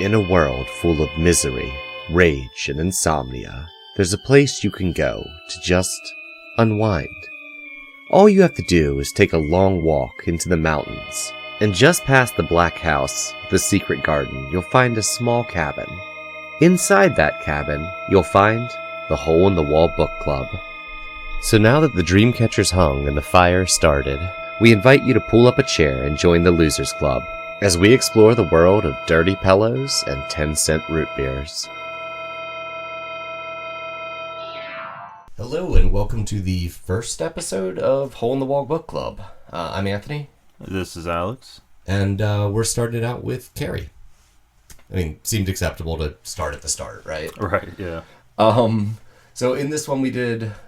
In a world full of misery, rage, and insomnia, there's a place you can go to just unwind. All you have to do is take a long walk into the mountains, and just past the black house with the secret garden, you'll find a small cabin. Inside that cabin, you'll find the Hole in the Wall Book Club. So now that the dream catcher's hung and the fire started, we invite you to pull up a chair and join the Losers Club as we explore the world of dirty pillows and 10-cent root beers. Hello and welcome to the first episode of Hole in the Wall Book Club. I'm Anthony. This is Alex. And we're starting out with Carrie. I mean, seemed acceptable to start at the start, right? Right, yeah. So in this one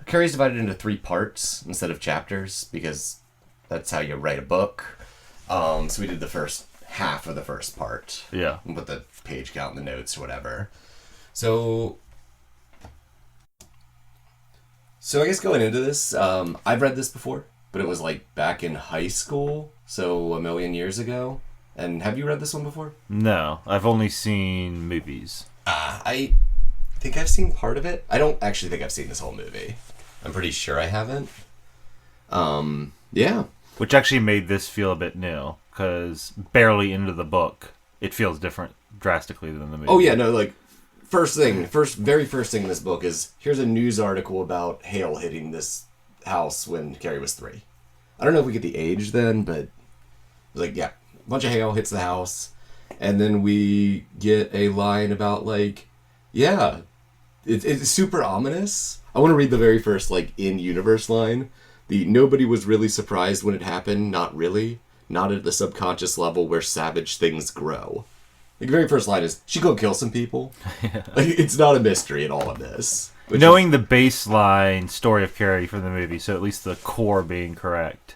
Carrie's divided into 3 parts instead of chapters because that's how you write a book. So we did the first half of the first part. Yeah. And put the page count in the notes or whatever. So I guess going into this, I've read this before, but it was like back in high school, so a million years ago. And have you read this one before? No, I've only seen movies. I think I've seen part of it. I don't actually think I've seen this whole movie. I'm pretty sure I haven't. Yeah. Which actually made this feel a bit new, because barely into the book, it feels different drastically than the movie. Oh yeah, no, like, very first thing in this book is, here's a news article about hail hitting this house when Carrie was 3. I don't know if we get the age then, but it was like, yeah, a bunch of hail hits the house, and then we get a line about, like, yeah, it's super ominous. I want to read the very first, like, in-universe line. Nobody was really surprised when it happened, not really. Not at the subconscious level where savage things grow. The very first line is, she go kill some people. Yeah. Like, it's not a mystery in all of this. Knowing the baseline story of Carrie from the movie, so at least the core being correct,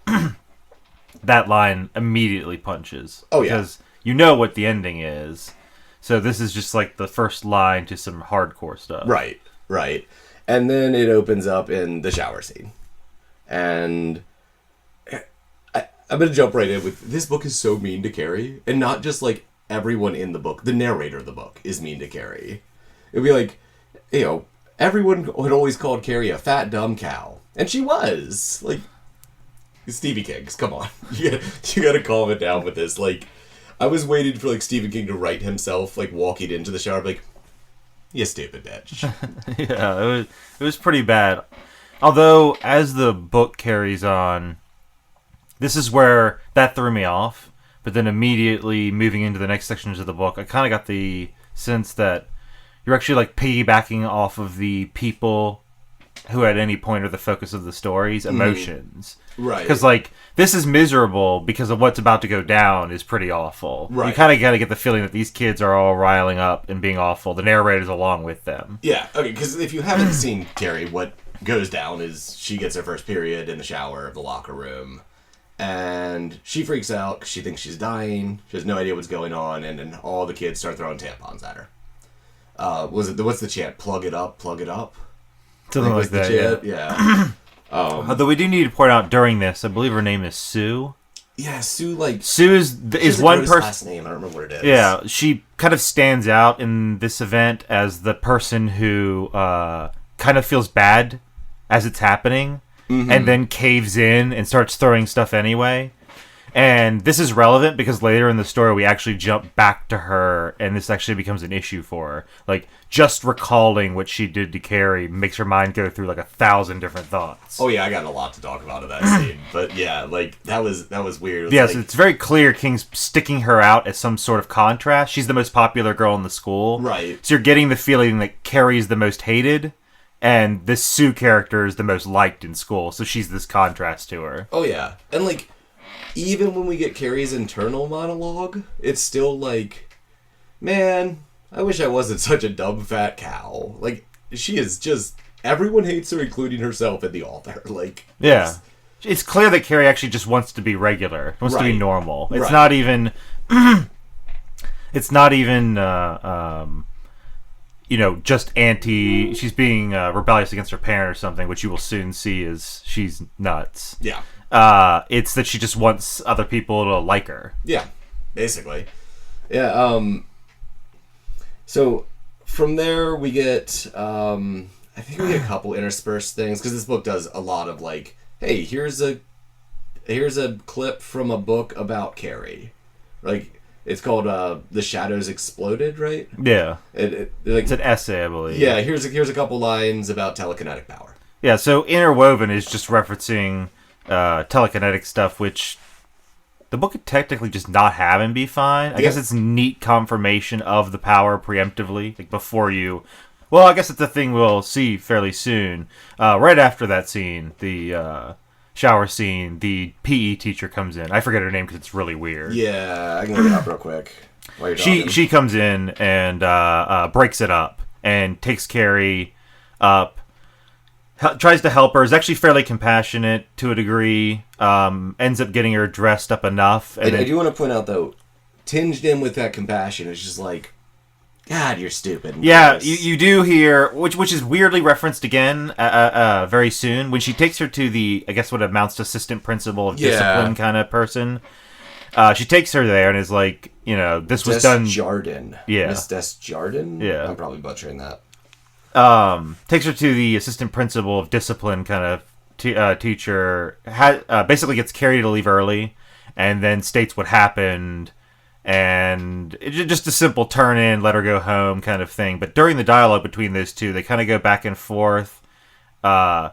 that line immediately punches. Oh, yeah. Because you know what the ending is. So this is just like the first line to some hardcore stuff. Right. And then it opens up in the shower scene. And I'm going to jump right in with, this book is so mean to Carrie. And not just like everyone in the book. The narrator of the book is mean to Carrie. It'd be like, you know, everyone had always called Carrie a fat, dumb cow. And she was. Like, Stephen King, come on. You gotta calm it down with this. Like, I was waiting for, like, Stephen King to write himself, like, walking into the shower, like, you stupid bitch. Yeah, it was pretty bad. Although, as the book carries on, this is where that threw me off. But then immediately moving into the next sections of the book, I kind of got the sense that you're actually, like, piggybacking off of the people who at any point are the focus of the story's emotions. Right. Because, like, this is miserable because of what's about to go down is pretty awful. Right. You kind of got to get the feeling that these kids are all riling up and being awful. The narrator's along with them. Yeah, okay, because if you haven't seen Carrie, what goes down is she gets her first period in the shower of the locker room, and she freaks out because she thinks she's dying. She has no idea what's going on, and then all the kids start throwing tampons at her. What's the chant? Plug it up, plug it up? Something like that, yeah. Although we do need to point out during this, I believe her name is Sue. Yeah, Sue, like... Sue is one person... last name, I don't remember what it is. Yeah, she kind of stands out in this event as the person who kind of feels bad as it's happening, and then caves in and starts throwing stuff anyway. And this is relevant because later in the story we actually jump back to her, and this actually becomes an issue for her. Like, just recalling what she did to Carrie makes her mind go through like 1,000 different thoughts. Oh yeah, I got a lot to talk about in that scene. But yeah, like, that was weird. Yeah, like... so it's very clear King's sticking her out as some sort of contrast. She's the most popular girl in the school. Right. So you're getting the feeling that Carrie's the most hated, and this Sue character is the most liked in school. So she's this contrast to her. Oh yeah. And like, even when we get Carrie's internal monologue, it's still like, man, I wish I wasn't such a dumb fat cow. Like, she is just, everyone hates her, including herself and the author. Like, yeah. It's clear that Carrie actually just wants to be regular, wants to be normal. It's not even, just she's being rebellious against her parent or something, which you will soon see is she's nuts. Yeah. It's that she just wants other people to like her. Yeah, basically. Yeah, So from there we get, I think we get a couple interspersed things, because this book does a lot of like, hey, here's a clip from a book about Carrie. Like, it's called The Shadows Exploded, right? Yeah. Like, It's an essay, I believe. yeah, here's a couple lines about telekinetic power. Yeah, so Interwoven is just referencing telekinetic stuff, which the book could technically just not have and be fine. I guess it's neat confirmation of the power preemptively, like before you... Well, I guess it's a thing we'll see fairly soon. Right after that scene, the shower scene, the PE teacher comes in. I forget her name because it's really weird. Yeah, I can look it up real quick while you're talking. She comes in and breaks it up and takes Carrie up, tries to help her, is actually fairly compassionate to a degree, ends up getting her dressed up enough. And I do want to point out, though, tinged in with that compassion, it's just like, God, you're stupid. Yeah, you do hear, which is weirdly referenced again very soon, when she takes her to the, I guess what amounts to assistant principal of discipline kind of person. She takes her there and is like, this was done... Desjardins. Yeah. Miss Desjardins? Yeah. I'm probably butchering that. Takes her to the assistant principal of discipline kind of teacher. Basically gets Carrie to leave early and then states what happened. And it's just a simple turn in, let her go home kind of thing. But during the dialogue between those two, they kind of go back and forth of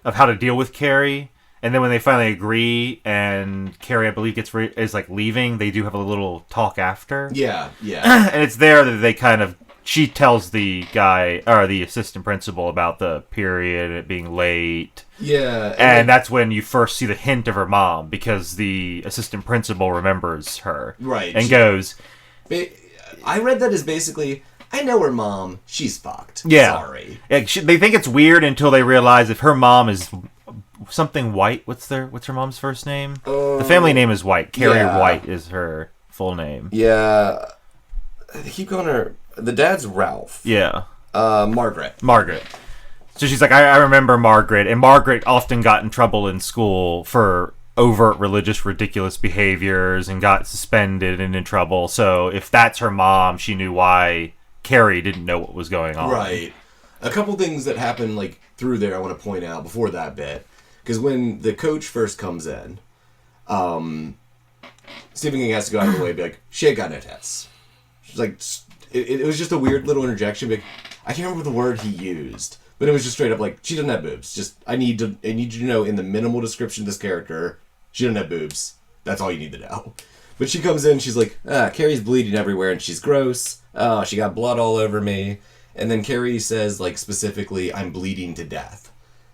how to deal with Carrie. And then when they finally agree, and Carrie, I believe, is like leaving, they do have a little talk after. Yeah, yeah. And it's there that she tells the guy, or the assistant principal, about the period, it being late. Yeah. And that's when you first see the hint of her mom, because the assistant principal remembers her. Right. And goes... I read that as basically, I know her mom, she's fucked. Yeah. Sorry. They think it's weird until they realize if her mom is something White, what's her mom's first name? The family name is White. Carrie White is her full name. Yeah. They keep calling her... The dad's Ralph. Yeah. Margaret. So she's like, I remember Margaret, and Margaret often got in trouble in school for overt religious ridiculous behaviors and got suspended and in trouble. So if that's her mom, she knew why Carrie didn't know what was going on. Right. A couple things that happen like through there I want to point out before that bit. Because when the coach first comes in, Stephen King has to go out of the way and be like, she ain't got no tits. She's like... It was just a weird little interjection. But I can't remember the word he used, but it was just straight up like, she doesn't have boobs. Just I need you to know in the minimal description of this character, she doesn't have boobs. That's all you need to know. But she comes in, she's like, Carrie's bleeding everywhere and she's gross. Oh, she got blood all over me. And then Carrie says like specifically, I'm bleeding to death.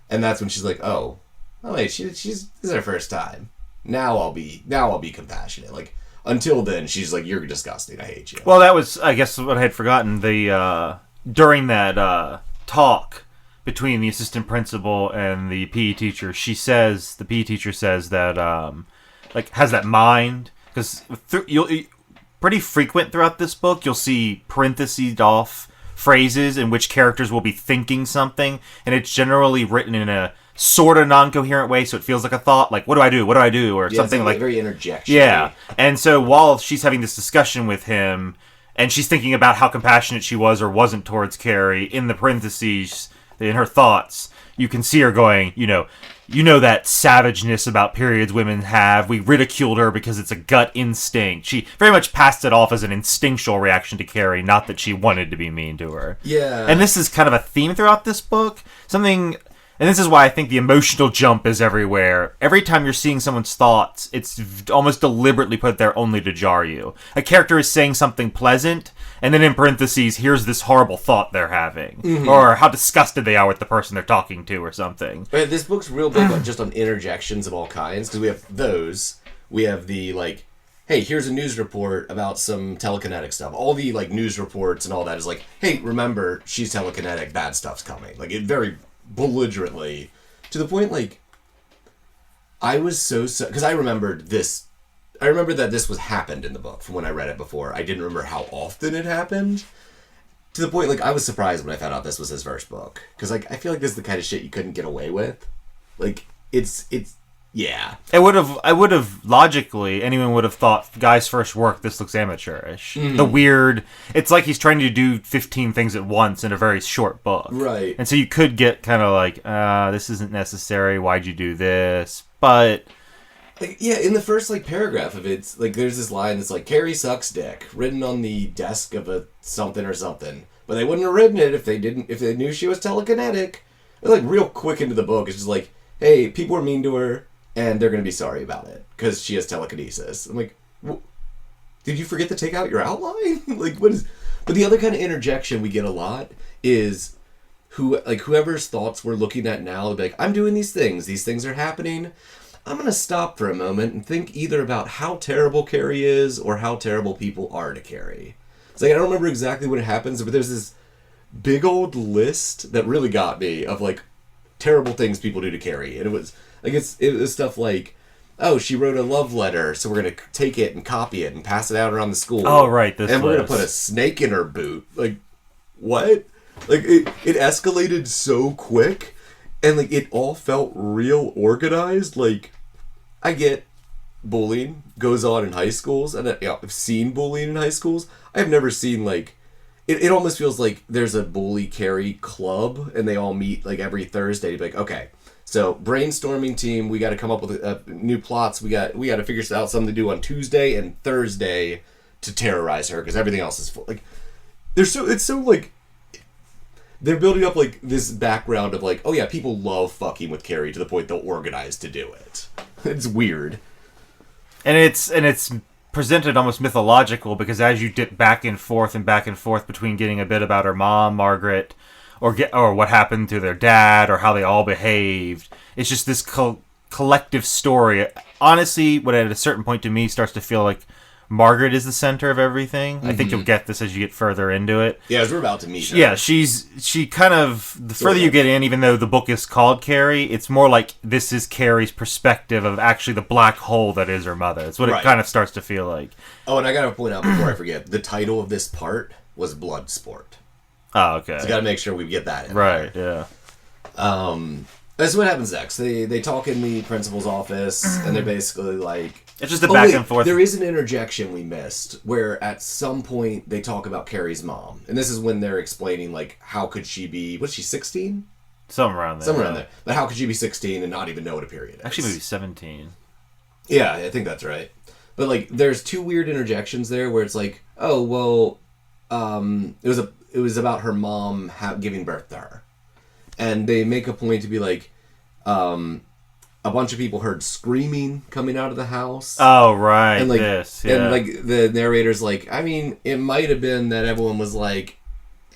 And that's when she's like, oh wait, this is her first time. Now I'll be compassionate. Like. Until then, she's like, you're disgusting. I hate you. Well, that was, I guess, what I had forgotten. During that talk between the assistant principal and the PE teacher, the PE teacher says that, has that mind. Because pretty frequent throughout this book, you'll see parentheses off phrases in which characters will be thinking something, and it's generally written in a sort of non-coherent way, so it feels like a thought, like, what do I do, or something like... very interjection. Yeah, and so while she's having this discussion with him, and she's thinking about how compassionate she was or wasn't towards Carrie, in the parentheses, in her thoughts, you can see her going, you know that savageness about periods women have. We ridiculed her because it's a gut instinct. She very much passed it off as an instinctual reaction to Carrie, not that she wanted to be mean to her. Yeah. And this is kind of a theme throughout this book. And this is why I think the emotional jump is everywhere. Every time you're seeing someone's thoughts, it's almost deliberately put there only to jar you. A character is saying something pleasant, and then in parentheses, here's this horrible thought they're having. Mm-hmm. Or how disgusted they are with the person they're talking to or something. But this book's real big just on interjections of all kinds, because we have those. We have the, like, hey, here's a news report about some telekinetic stuff. All the, like, news reports and all that is like, hey, remember, she's telekinetic, bad stuff's coming. Like, it very... belligerently, to the point like I was so because I remembered that this was happened in the book from when I read it before. I didn't remember how often it happened, to the point like I was surprised when I found out this was his first book, because like I feel like this is the kind of shit you couldn't get away with. Like it's Yeah. I would have logically, anyone would have thought, guy's first work, this looks amateurish. The weird, it's like he's trying to do 15 things at once in a very short book. Right. And so you could get kind of like, this isn't necessary, why'd you do this? But... Like, yeah, in the first, like, paragraph of it, it's, like, there's this line that's like, Carrie sucks dick, written on the desk of a something or something. But they wouldn't have written it if they knew she was telekinetic. They're, like, real quick into the book. It's just like, hey, people are mean to her, and they're going to be sorry about it, because she has telekinesis. I'm like, did you forget to take out your outline? Like, what is... But the other kind of interjection we get a lot is whoever's thoughts we're looking at now, they'll be like, I'm doing these things are happening. I'm going to stop for a moment and think either about how terrible Carrie is or how terrible people are to Carrie. It's like, I don't remember exactly what happens, but there's this big old list that really got me of, like, terrible things people do to Carrie. And it was, like, it was stuff like, oh, she wrote a love letter, so we're going to take it and copy it and pass it out around the school. Oh, right, this And we're going to put a snake in her boot. Like, what? Like, it escalated so quick. And, like, it all felt real organized. Like, I get bullying goes on in high schools, and I've seen bullying in high schools. I've never seen, like... It almost feels like there's a bully Carrie club, and they all meet, like, every Thursday to be like, okay, so brainstorming team, we got to come up with new plots. We got to figure out something to do on Tuesday and Thursday to terrorize her, because everything else is full. Like, it's so, like... They're building up, like, this background of, like, oh yeah, people love fucking with Carrie to the point they'll organize to do it. It's weird. And it's presented almost mythological, because as you dip back and forth between getting a bit about her mom, Margaret, or what happened to their dad, or how they all behaved, it's just this collective story. Honestly, what at a certain point to me starts to feel like Margaret is the center of everything. I think you'll get this as you get further into it. Yeah, as we're about to meet her. Yeah, she kind of, the further you get in, even though the book is called Carrie, it's more like this is Carrie's perspective of actually the black hole that is her mother. It's what it kind of starts to feel like. Oh, and I gotta point out before I forget, the title of this part was Bloodsport. Oh, okay. So gotta make sure we get that in right, there. Yeah. That's what happens next. They talk in the principal's office, and they're basically like... It's just a back and forth. There is an interjection we missed, where at some point they talk about Carrie's mom. And this is when they're explaining, like, how could she be... What's she, 16? Somewhere around there. Somewhere around there. But how could she be 16 and not even know what a period is? Actually, maybe 17. Yeah, I think that's right. But, like, there's two weird interjections there where it's like, oh, well, it was about her mom giving birth to her. And they make a point to be like, a bunch of people heard screaming coming out of the house. Oh, right. And, like, this, yeah. And, like, the narrator's like, I mean, it might have been that everyone was like,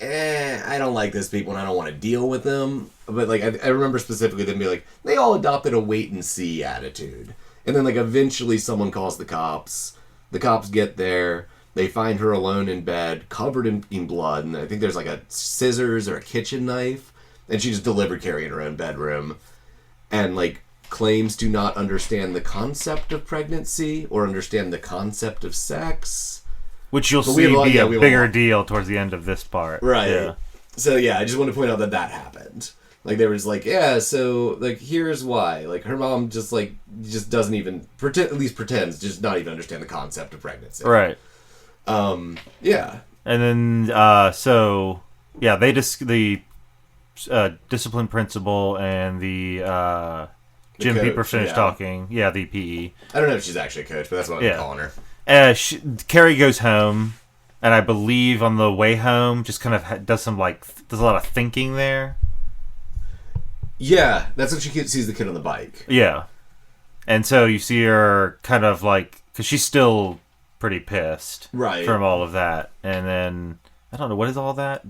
I don't like this people and I don't want to deal with them. But, like, I remember specifically them being like, they all adopted a wait-and-see attitude. And then, like, eventually someone calls the cops. The cops get there. They find her alone in bed, covered in blood. And I think there's, like, a scissors or a kitchen knife. And she just delivered Carrie in her own bedroom. And, like, claims to not understand the concept of pregnancy or understand the concept of sex. Which you'll see be a bigger deal towards the end of this part. Right. Yeah. So, yeah, I just want to point out that happened. Like, there was, like, yeah, so, like, here's why. Like, her mom just doesn't even, at least pretends, just not even understand the concept of pregnancy. Right. Yeah. And then, so, yeah, the discipline principal and the Jim Peeper finished talking. Yeah, the PE. I don't know if she's actually a coach, but that's what I'm calling her. Carrie goes home, and I believe on the way home, just kind of does a lot of thinking there. Yeah, that's when she sees the kid on the bike. Yeah. And so you see her kind of like, because she's still pretty pissed from all of that. And then, I don't know, what is all that?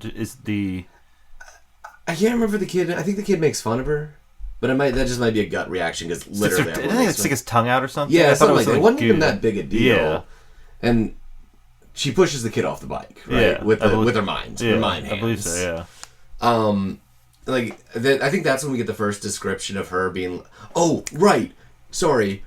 I can't remember the kid. I think the kid makes fun of her. But that just might be a gut reaction, because literally... I think it's stick his tongue out or something? Yeah, something like that. It wasn't even that big a deal. Yeah. And she pushes the kid off the bike, right? Yeah, with her mind. Yeah, her mind hands. I believe so, yeah. I think that's when we get the first description of her being... Oh, right. Sorry.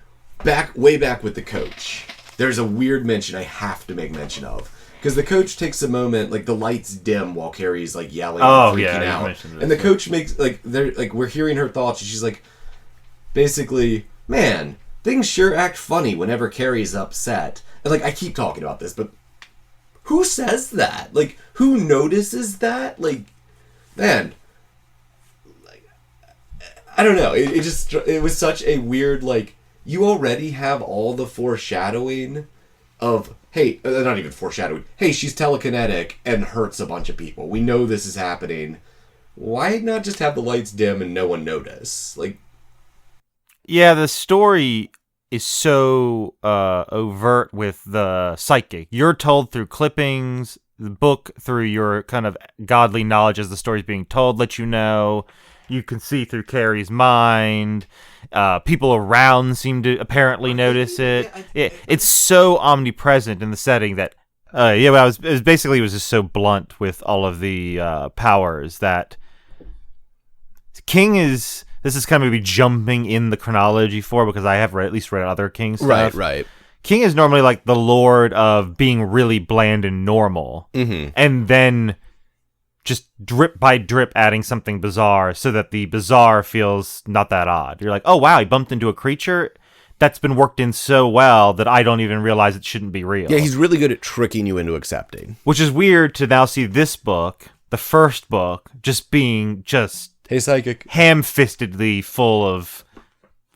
Way back with the coach. There's a weird mention I have to make mention of. Because the coach takes a moment, like, the lights dim while Carrie's, like, yelling and freaking out. And the coach makes, like, we're hearing her thoughts, and she's like, basically, man, things sure act funny whenever Carrie's upset. And, like, I keep talking about this, but who says that? Like, who notices that? Like, man, like, I don't know. It was such a weird, like, you already have all the foreshadowing of, hey, not even foreshadowing, hey, she's telekinetic and hurts a bunch of people. We know this is happening. Why not just have the lights dim and no one notice? Like, yeah, the story is so overt with the psychic. You're told through clippings, the book through your kind of godly knowledge as the story's being told, let you know. You can see through Carrie's mind. People around seem to apparently notice it. It's so omnipresent in the setting that, it was just so blunt with all of the powers that King is. This is kind of maybe jumping in the chronology because I have at least read other King stuff. Right. King is normally like the lord of being really bland and normal, and then just drip by drip adding something bizarre so that the bizarre feels not that odd. You're like, oh wow, he bumped into a creature that's been worked in so well that I don't even realize it shouldn't be real. Yeah, he's really good at tricking you into accepting. Which is weird to now see this book, the first book, just being Hey, psychic. ham-fistedly full of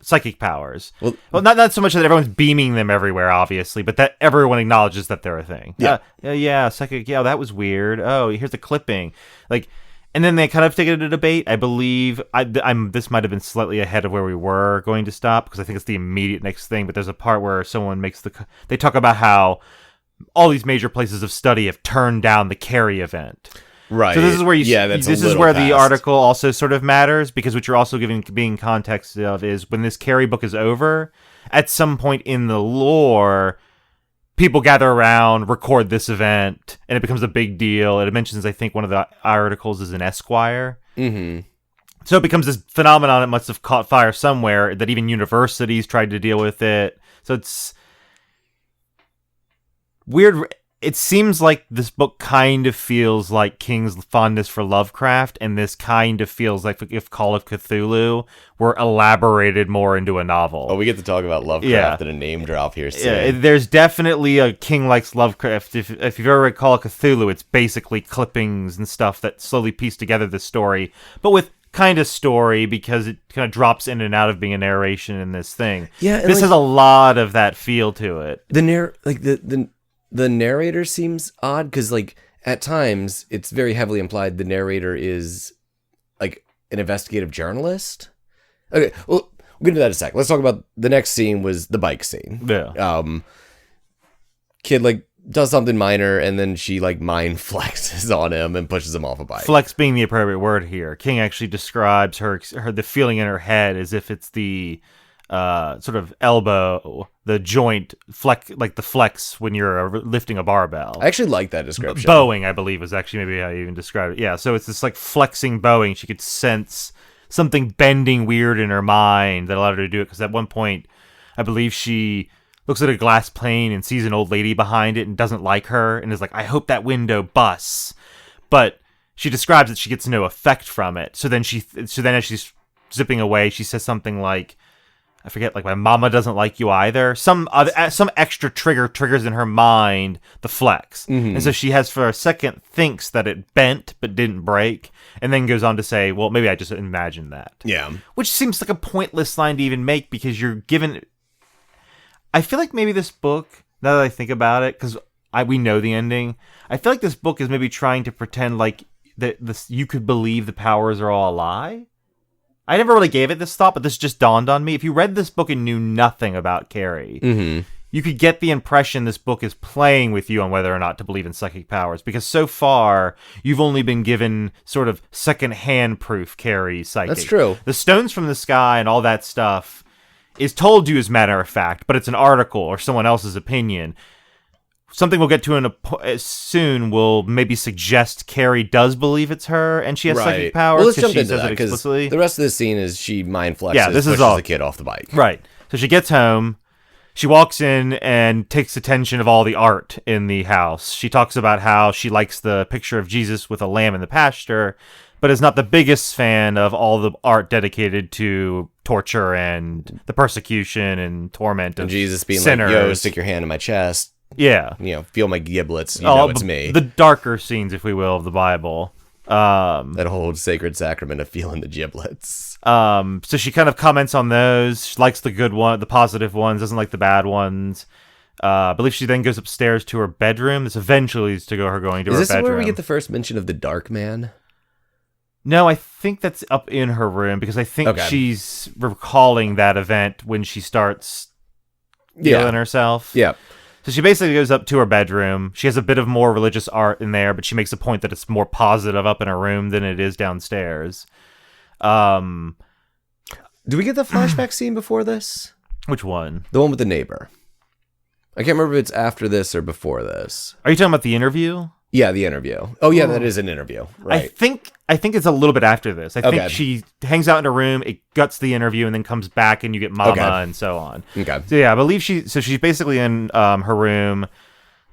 psychic powers. Well, not so much that everyone's beaming them everywhere, obviously, but that everyone acknowledges that they're a thing. Yeah, psychic. Yeah, that was weird. Oh, here's a clipping. Like, and then they kind of take it to debate. I believe this might have been slightly ahead of where we were going to stop because I think it's the immediate next thing. But there's a part where someone they talk about how all these major places of study have turned down the Carrie event. Right. So this is where the past. article also sort of matters, because what you're also being context of is when this Carrie book is over, at some point in the lore, people gather around, record this event, and it becomes a big deal. It mentions, I think, one of the articles is in Esquire. Mm-hmm. So it becomes this phenomenon that must have caught fire somewhere, that even universities tried to deal with it. So it's weird. It seems like this book kind of feels like King's fondness for Lovecraft, and this kind of feels like if Call of Cthulhu were elaborated more into a novel. Oh, we get to talk about Lovecraft in a name drop here soon. Yeah, there's definitely a King likes Lovecraft. If you've ever read Call of Cthulhu, it's basically clippings and stuff that slowly piece together the story, but with kind of story, because it kind of drops in and out of being a narration in this thing. Yeah, this has a lot of that feel to it. The narrator seems odd because, like, at times it's very heavily implied the narrator is like an investigative journalist. Okay, well, we'll get into that in a sec. Let's talk about the next scene. Was the bike scene. Yeah. Kid like does something minor and then she like mind flexes on him and pushes him off a bike. Flex being the appropriate word here. King actually describes her the feeling in her head as if it's the sort of elbow, the joint flex, like the flex when you're lifting a barbell. I actually like that description. Bowing, I believe, was actually maybe how you even described it. Yeah, so it's this like flexing bowing. She could sense something bending weird in her mind that allowed her to do it, because at one point, I believe she looks at a glass plane and sees an old lady behind it and doesn't like her and is like, I hope that window busts. But she describes that she gets no effect from it. So then as she's zipping away, she says something like, I forget, like, my mama doesn't like you either. Some extra triggers in her mind the flex. Mm-hmm. And so she has, for a second, thinks that it bent but didn't break, and then goes on to say, well, maybe I just imagined that. Yeah. Which seems like a pointless line to even make, because you're given... I feel like maybe this book, now that I think about it, because we know the ending, I feel like this book is maybe trying to pretend like that you could believe the powers are all a lie. I never really gave it this thought, but this just dawned on me. If you read this book and knew nothing about Carrie, mm-hmm. you could get the impression this book is playing with you on whether or not to believe in psychic powers, because so far, you've only been given sort of second-hand proof Carrie psychic. That's true. The stones from the sky and all that stuff is told you as matter of fact, but it's an article or someone else's opinion. Something we'll get to soon will maybe suggest Carrie does believe it's her and she has psychic powers. Well, let's jump into that, because the rest of the scene is she mind flexes, pushes the kid off the bike. Right. So she gets home. She walks in and takes attention of all the art in the house. She talks about how she likes the picture of Jesus with a lamb in the pasture, but is not the biggest fan of all the art dedicated to torture and the persecution and torment of And Jesus being sinners. like, yo, stick your hand in my chest. Yeah. Feel my giblets. You know it's me. The darker scenes, if we will, of the Bible. That whole sacred sacrament of feeling the giblets. So she kind of comments on those. She likes the good one, the positive ones, doesn't like the bad ones. I believe she then goes upstairs to her bedroom. This eventually leads to her going to her bedroom. Is this where we get the first mention of the dark man? No, I think that's up in her room because I think she's recalling that event when she starts feeling herself. Yeah. So she basically goes up to her bedroom. She has a bit of more religious art in there, but she makes a point that it's more positive up in her room than it is downstairs. Do we get the flashback scene before this? Which one? The one with the neighbor. I can't remember if it's after this or before this. Are you talking about the interview? Yeah, the interview. Oh, yeah, that is an interview. Right. I think it's a little bit after this. I think she hangs out in her room, it guts the interview, and then comes back, and you get Mama and so on. Okay. So yeah, I believe she's basically in her room,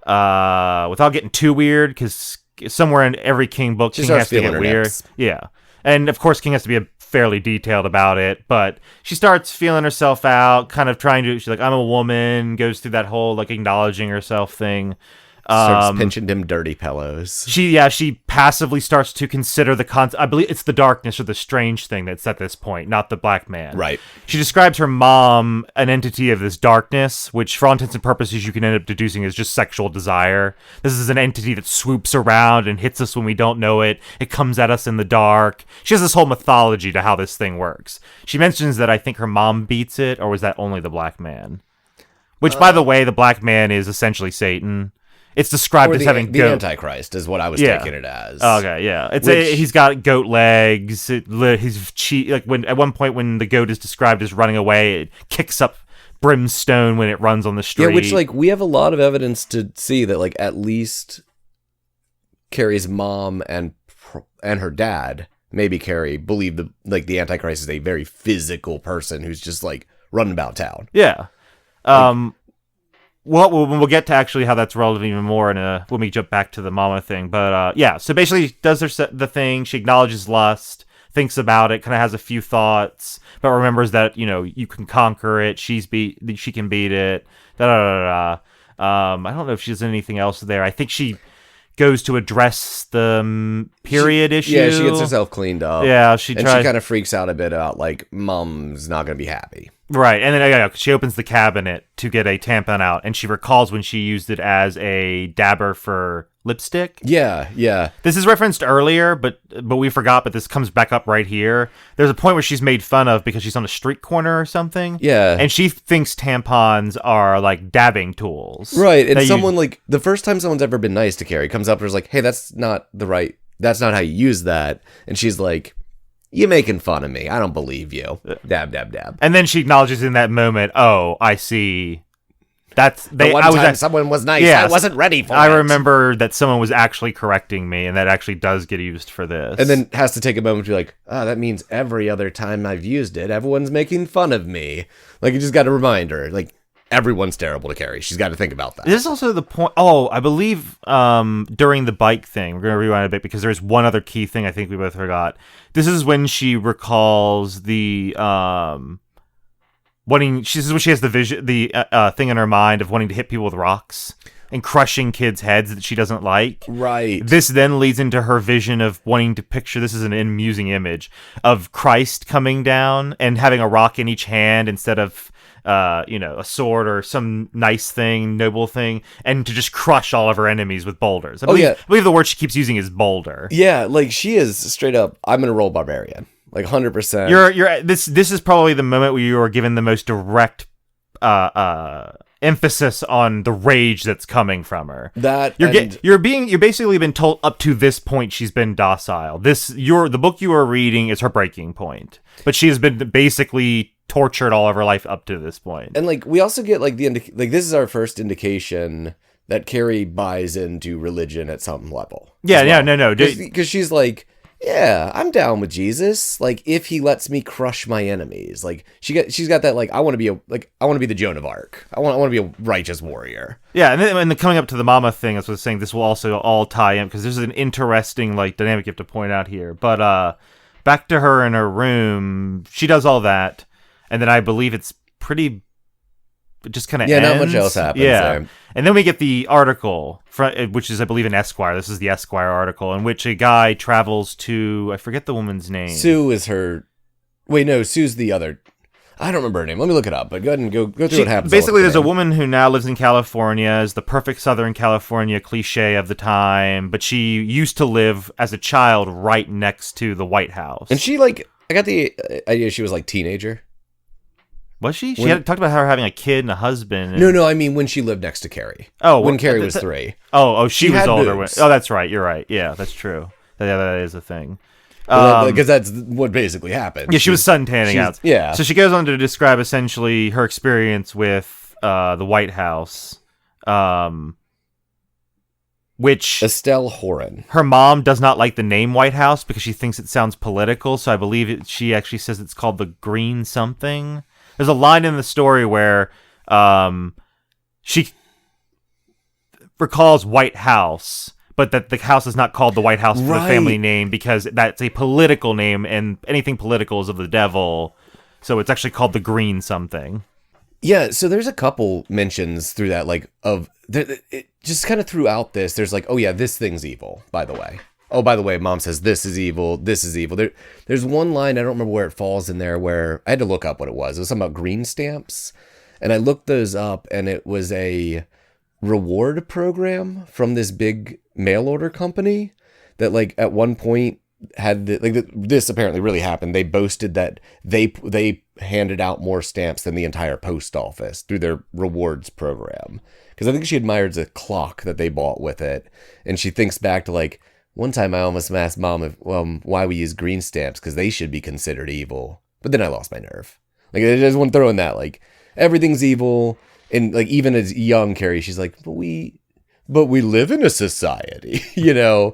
without getting too weird, because somewhere in every King book, King has to get weird. Nips. Yeah, and of course, King has to be fairly detailed about it, but she starts feeling herself out, kind of trying to. She's like, I'm a woman. Goes through that whole like acknowledging herself thing. Starts pinching them dirty pillows. She passively starts to consider the I believe it's the darkness or the strange thing that's at this point, not the black man. Right. She describes her mom an entity of this darkness, which for all intents and purposes you can end up deducing is just sexual desire. This is an entity that swoops around and hits us when we don't know it. It comes at us in the dark. She has this whole mythology to how this thing works. She mentions that I think her mom beats it, or was that only the black man? Which, by the way, the black man is essentially Satan. It's described as having the Antichrist is what I was taking it as. Okay, yeah. He's got goat legs. His cheek, like at one point when the goat is described as running away, it kicks up brimstone when it runs on the street. Yeah, which like we have a lot of evidence to see that like at least Carrie's mom and her dad, maybe Carrie, believe the Antichrist is a very physical person who's just like running about town. Yeah. Well, we'll get to actually how that's relevant even more when we jump back to the mama thing. But yeah, so basically she does the thing. She acknowledges lust, thinks about it, kind of has a few thoughts, but remembers that, you can conquer it. She can beat it. I don't know if she does anything else there. I think she goes to address the period issue. Yeah, she gets herself cleaned up. Yeah, she kind of freaks out a bit about like mom's not going to be happy. Right, and then she opens the cabinet to get a tampon out, and she recalls when she used it as a dabber for lipstick. Yeah. This is referenced earlier, but we forgot, but this comes back up right here. There's a point where she's made fun of because she's on a street corner or something. Yeah. And she thinks tampons are like dabbing tools. Right, and someone like, the first time someone's ever been nice to Carrie comes up and is like, hey, that's not how you use that. And she's like, you're making fun of me. I don't believe you. Dab, dab, dab. And then she acknowledges in that moment, oh, I see. Someone was nice. Yes, I wasn't ready for it. I remember that someone was actually correcting me, and that actually does get used for this. And then has to take a moment to be like, that means every other time I've used it, everyone's making fun of me. Like, you just got to remind her, like, everyone's terrible to Carrie. She's got to think about that. This is also the point. Oh, I believe during the bike thing, we're going to rewind a bit because there's one other key thing I think we both forgot. This is when she recalls the this is when she has the vision, the thing in her mind of wanting to hit people with rocks and crushing kids' heads that she doesn't like. Right. This then leads into her vision of wanting to picture, this is an amusing image, of Christ coming down and having a rock in each hand instead of a sword or some nice thing, noble thing, and to just crush all of her enemies with boulders. I believe the word she keeps using is boulder. Yeah, like she is straight up, I'm going to roll barbarian. Like 100%. This is probably the moment where you are given the most direct emphasis on the rage that's coming from her. You're basically been told up to this point she's been docile. The book you are reading is her breaking point, but she has been basically tortured all of her life up to this point. And like we also get like this is our first indication that Carrie buys into religion at some level. Yeah, no, because she's like, yeah, I'm down with Jesus. Like, if he lets me crush my enemies, like she's got that like I want to be the Joan of Arc. I want to be a righteous warrior. Yeah, and then coming up to the mama thing, as I was saying, this will also all tie in because there's an interesting like dynamic you have to point out here. But back to her in her room, she does all that. and then I believe it's pretty. It just kind of Yeah, ends. not much else happens Yeah, there. and then we get the article, which is I believe an Esquire. This is the Esquire article in which a guy travels to I forget the woman's name. Sue is her. Wait, no, Sue's the other. I don't remember her name. Let me look it up. But go ahead and go through what happens. Basically, there's a name. woman who now lives in California, is the perfect Southern California cliche of the time, but she used to live as a child right next to the White House. And she I got the idea she was teenager. Was she? She had talked about her having a kid and a husband. And... No, I mean when she lived next to Carrie. Oh, when Carrie was 3. Oh, she was had older. boobs. Oh, that's right. You're right. Yeah, that's true. That is a thing. Because that's what basically happened. Yeah, she was suntanning out. Yeah. So she goes on to describe essentially her experience with the White House, which Estelle Horan. her mom does not like the name White House because she thinks it sounds political. So I believe she actually says it's called the Green something. There's a line in the story where she recalls White House, but that the house is not called the White House for the family name because that's a political name, and anything political is of the devil. So it's actually called the Green something. Yeah, so there's a couple mentions through that, just kind of throughout this. There's oh yeah, this thing's evil, by the way. Oh, by the way, mom says this is evil, this is evil. There's one line, I don't remember where it falls in there, where I had to look up what it was. It was something about green stamps. And I looked those up, and it was a reward program from this big mail order company that at one point had this apparently really happened. They boasted that they handed out more stamps than the entire post office through their rewards program. Because I think she admires a clock that they bought with it. And she thinks back to one time I almost asked mom why we use green stamps, because they should be considered evil. But then I lost my nerve. I just want to throw in that, everything's evil. And even as young Carrie, she's like, but we live in a society, Yeah.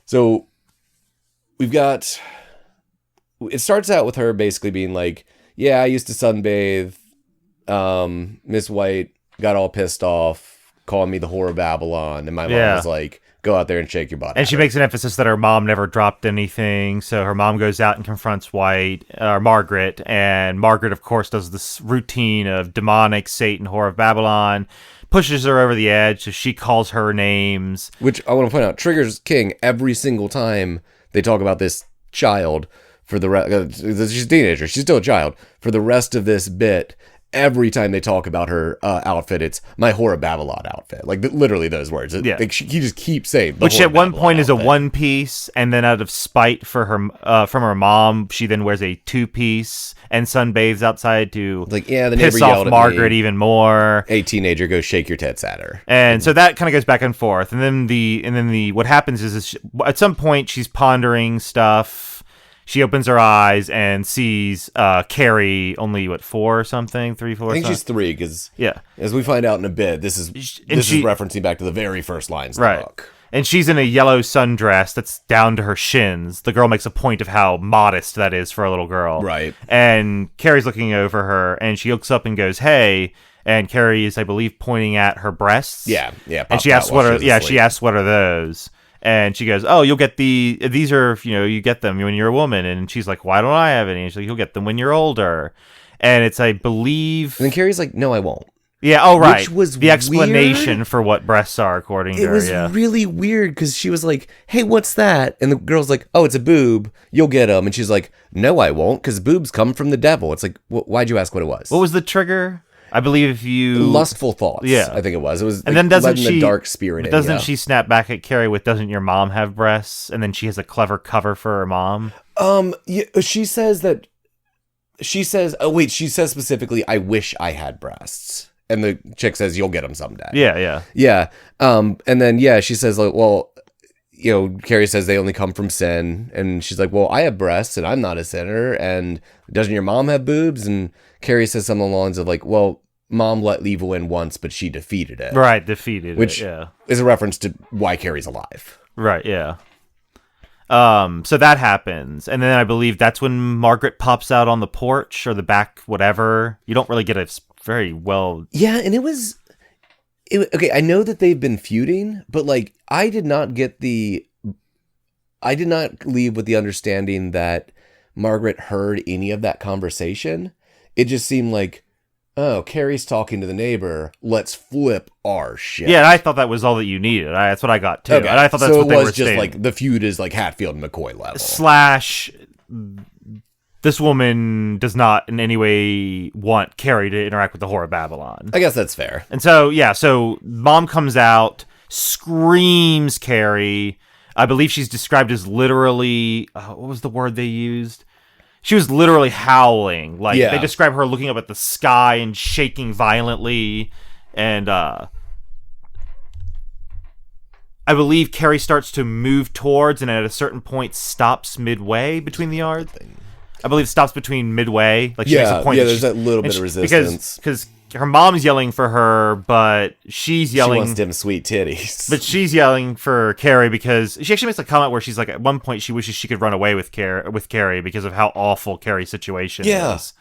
So we've got, it starts out with her basically being yeah, I used to sunbathe. Miss White got all pissed off, calling me the whore of Babylon. And my mom was like, go out there and shake your butt. And she makes an emphasis that her mom never dropped anything. So her mom goes out and confronts Margaret. And Margaret, of course, does this routine of demonic, Satan, whore of Babylon, pushes her over the edge. So she calls her names. Which I want to point out, triggers King every single time they talk about this child for the rest. She's a teenager. She's still a child. For the rest of this bit, every time they talk about her outfit, it's my whore of Babylon outfit. Literally those words. He just keeps saying. Which at one point is a one piece, and then out of spite for her from her mom, she then wears a 2-piece and sunbathes outside to piss off Margaret even more. Hey, teenager, go shake your tits at her. And so that kind of goes back and forth. And then the what happens is at some point she's pondering stuff. She opens her eyes and sees Carrie only, 4 or something? 3, 4? I think she's 3, because yeah, as we find out in a bit, this is referencing back to the very first lines of the book. And she's in a yellow sundress that's down to her shins. The girl makes a point of how modest that is for a little girl. Right. And Carrie's looking over her, and she looks up and goes, hey. And Carrie is, I believe, pointing at her breasts. Yeah. And she asks, she asks, what are those? And she goes, oh, you'll get these are, you get them when you're a woman. And she's like, why don't I have any? And she's like, you'll get them when you're older. And it's, I believe... And then Carrie's like, no, I won't. Yeah, oh, right. Which was the explanation for what breasts are, according to her, It was really weird, because she was like, hey, what's that? And the girl's like, oh, it's a boob. You'll get them. And she's like, no, I won't, because boobs come from the devil. It's like, why'd you ask what it was? What was the trigger? I believe if you... Lustful thoughts. Yeah. I think it was. It was and then doesn't she... the dark spirit. Doesn't she snap back at Carrie with, doesn't your mom have breasts? And then she has a clever cover for her mom. Yeah, she says specifically, I wish I had breasts. And the chick says, you'll get them someday. Yeah. Yeah. And then, she says, Carrie says they only come from sin. And she's like, well, I have breasts and I'm not a sinner. And doesn't your mom have boobs? And Carrie says something along the lines of well, mom let evil in once, but she defeated it. Right, defeated which it, yeah. is a reference to why Carrie's alive. Right, yeah. So that happens. And then I believe that's when Margaret pops out on the porch or the back, whatever. You don't really get a very well... Yeah, and okay, I know that they've been feuding, but I did not leave with the understanding that Margaret heard any of that conversation. It just seemed like, oh, Carrie's talking to the neighbor. Let's flip our shit. Yeah, and I thought that was all that you needed. That's what I got too. Okay. And I thought that's so what they it were was just stating. like the feud is like Hatfield and McCoy level. / this woman does not in any way want Carrie to interact with the Whore of Babylon. I guess that's fair. And so, yeah, so mom comes out, screams Carrie. I believe she's described as literally, what was the word they used? She was literally howling. Like, they describe her looking up at the sky and shaking violently. And, I believe Carrie starts to move towards and at a certain point stops midway between the yards. I believe it stops between midway. Like, she makes a point there's that little bit of resistance. Because her mom's yelling for her, but she's yelling. She wants them sweet titties. But she's yelling for Carrie because she actually makes a comment where she's like, at one point, she wishes she could run away with Carrie because of how awful Carrie's situation is.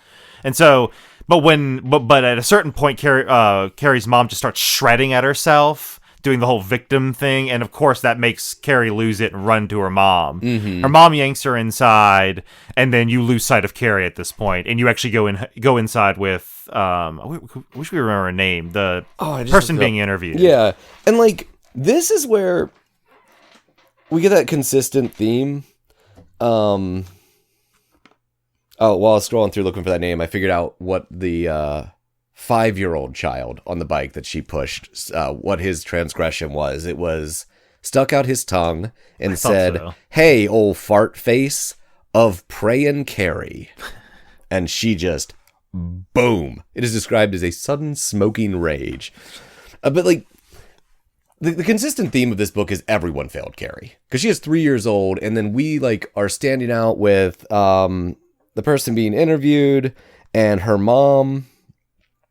And so, but at a certain point, Carrie's mom just starts shredding at herself, doing the whole victim thing, and of course that makes Carrie lose it and run to her mom. Mm-hmm. Her mom yanks her inside, and then you lose sight of Carrie at this point, and you actually go inside with I wish we remember her name, the person being interviewed. Yeah, and like this is where we get that consistent theme. While I was scrolling through looking for that name, I figured out what the 5-year-old child on the bike that she pushed, what his transgression was. It was stuck out his tongue and said, "Hey, old fart face of prayin' Carrie." And she just, boom. It is described as a sudden smoking rage. But like, the consistent theme of this book is everyone failed Carrie. Because she is 3 years old, and then we like are standing out with the person being interviewed and her mom.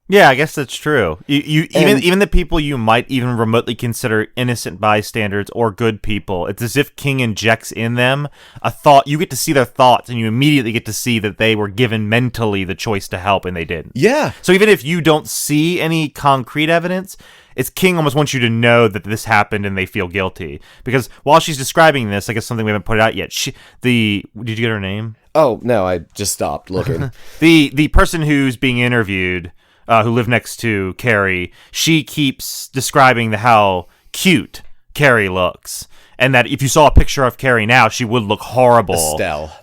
Yeah, I guess that's true. Even the people you might even remotely consider innocent bystanders or good people, it's as if King injects in them a thought. You get to see their thoughts, and you immediately get to see that they were given mentally the choice to help, and they didn't. Yeah. So even if you don't see any concrete evidence, it's King almost wants you to know that this happened and they feel guilty. Because while she's describing this, I guess something we haven't put out yet. Did you get her name? Oh, no, I just stopped looking. The person who's being interviewed, who lived next to Carrie, she keeps describing how cute Carrie looks. And that if you saw a picture of Carrie now, she would look horrible.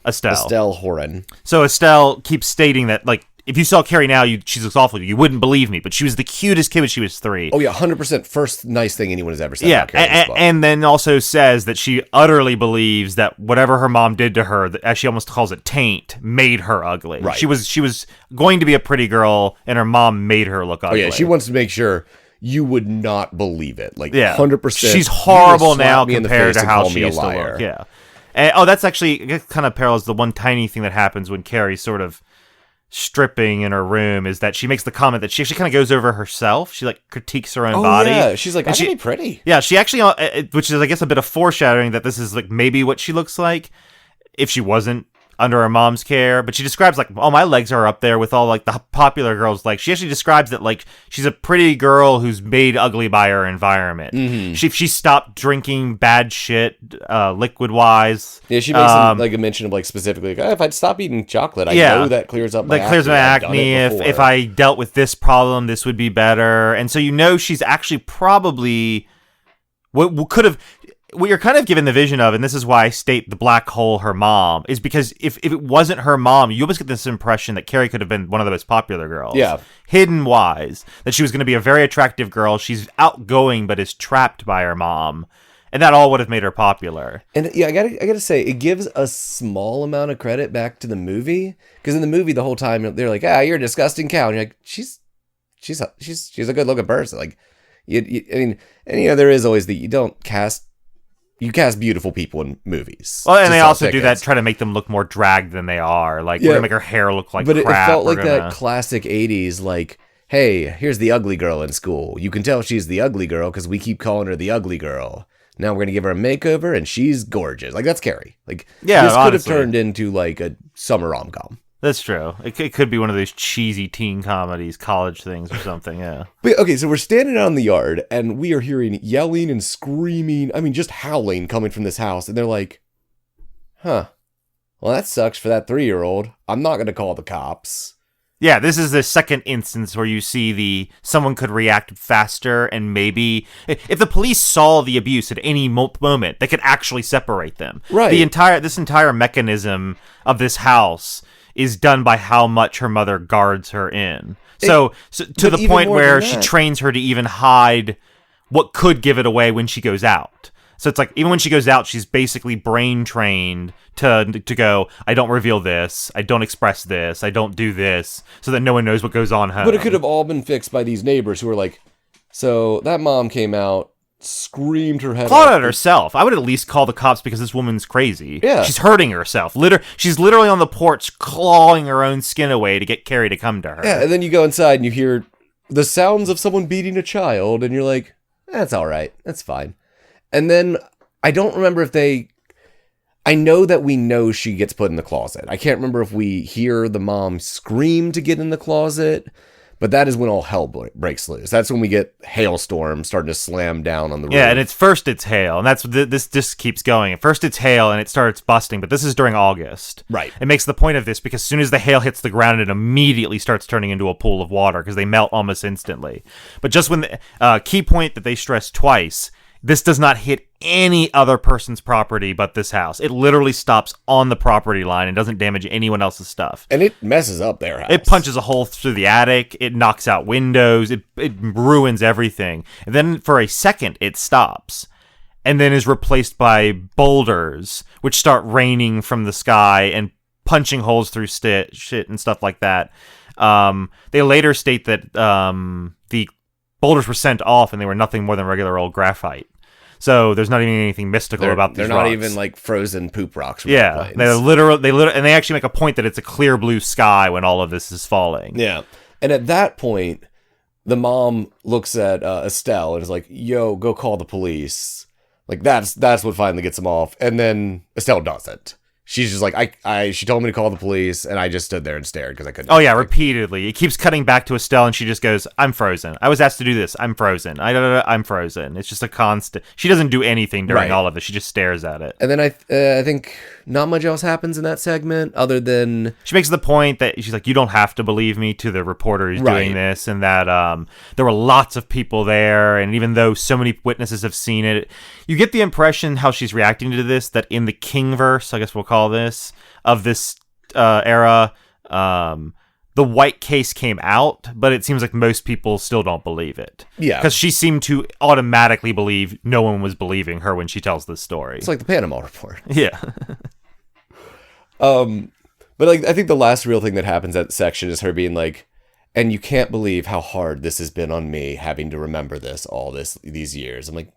Estelle Horan. So Estelle keeps stating that, like, if you saw Carrie now, she looks awful. You wouldn't believe me, but she was the cutest kid when she was 3. Oh, yeah, 100% first nice thing anyone has ever said about Carrie in this book. And then also says that she utterly believes that whatever her mom did to her, as she almost calls it, taint, made her ugly. Right. She was going to be a pretty girl, and her mom made her look ugly. Oh, yeah, she wants to make sure you would not believe it. Like, yeah. 100%. She's horrible now compared to how she used to look. Yeah. And, that's actually, it kind of parallels the one tiny thing that happens when Carrie's sort of stripping in her room, is that she makes the comment that she actually kind of goes over herself. She like critiques her own body. Yeah, she's like, I can be pretty. Yeah, she actually, which is I guess a bit of foreshadowing that this is like maybe what she looks like if she wasn't under her mom's care. But she describes like, oh, my legs are up there with all like the popular girls. Like she actually describes that like she's a pretty girl who's made ugly by her environment. Mm-hmm. She stopped drinking bad shit, liquid wise. Yeah, she makes like a mention of like specifically, like, if I'd stop eating chocolate, I know that clears up my acne. Clears my acne. If I dealt with this problem, this would be better. And so she's actually probably what could have. What you're kind of given the vision of, and this is why I state the black hole, her mom, is because if it wasn't her mom, you almost get this impression that Carrie could have been one of the most popular girls. Yeah. Hidden wise. That she was going to be a very attractive girl. She's outgoing, but is trapped by her mom. And that all would have made her popular. And yeah, I gotta say, it gives a small amount of credit back to the movie. Because in the movie, the whole time, they're like, you're a disgusting cow. And you're like, she's a good looking person. Like, there is always you cast beautiful people in movies. Well, and they also do that, try to make them look more dragged than they are. Like, we're going to make her hair look like crap. But it felt like that classic 80s, like, hey, here's the ugly girl in school. You can tell she's the ugly girl because we keep calling her the ugly girl. Now we're going to give her a makeover, and she's gorgeous. Like, that's Carrie. Like, this could have turned into, like, a summer rom-com. That's true. It could be one of those cheesy teen comedies, college things or something, yeah. But, okay, so we're standing out in the yard, and we are hearing yelling and screaming, just howling coming from this house. And they're like, well, that sucks for that 3-year-old. I'm not going to call the cops. Yeah, this is the second instance where you see someone could react faster, and maybe if the police saw the abuse at any moment, they could actually separate them. Right. This entire mechanism of this house is done by how much her mother guards her in. So to the point where she trains her to even hide what could give it away when she goes out. So it's like, even when she goes out, she's basically brain trained to go, I don't reveal this, I don't express this, I don't do this, so that no one knows what goes on home. But it could have all been fixed by these neighbors who were like, so that mom came out, screamed her head Clawed off. at herself. I would at least call the cops because this woman's crazy. Yeah. She's hurting herself. She's literally on the porch clawing her own skin away to get Carrie to come to her. Yeah, and then you go inside and you hear the sounds of someone beating a child, and you're like, that's all right, that's fine. And then I don't remember if I know that we know she gets put in the closet. I can't remember if we hear the mom scream to get in the closet, but that is when all hell breaks loose. That's when we get hailstorm starting to slam down on the roof. Yeah, and it's hail, and that's this just keeps going. At first it's hail, and it starts busting, but this is during August. Right. It makes the point of this because as soon as the hail hits the ground, it immediately starts turning into a pool of water because they melt almost instantly. But just when the key point that they stress twice, this does not hit any other person's property but this house. It literally stops on the property line and doesn't damage anyone else's stuff. And it messes up their house. It punches a hole through the attic. It knocks out windows. It ruins everything. And then for a second, it stops. And then is replaced by boulders, which start raining from the sky and punching holes through shit and stuff like that. They later state that the boulders were sent off and they were nothing more than regular old graphite. So there's not even anything mystical about these rocks. They're not even like frozen poop rocks. Yeah, they literally, and they actually make a point that it's a clear blue sky when all of this is falling. Yeah, and at that point, the mom looks at Estelle and is like, "Yo, go call the police." Like that's what finally gets him off. And then Estelle doesn't. She's just like, she told me to call the police, and I just stood there and stared because I couldn't. Oh yeah, repeatedly. It keeps cutting back to Estelle, and she just goes, "I'm frozen. I was asked to do this. I'm frozen. I'm frozen." It's just a constant. She doesn't do anything during all of it. She just stares at it. And then I think not much else happens in that segment other than she makes the point that she's like, "You don't have to believe me," to the reporter who's doing this, and that there were lots of people there, and even though so many witnesses have seen it, you get the impression how she's reacting to this that in the Kingverse, I guess we'll call this, of this era, the white case came out, but it seems like most people still don't believe it. Yeah. Because she seemed to automatically believe no one was believing her when she tells this story. It's like the Panama Report. Yeah. But like, I think the last real thing that happens at section is her being like, and you can't believe how hard this has been on me having to remember this these years. I'm like,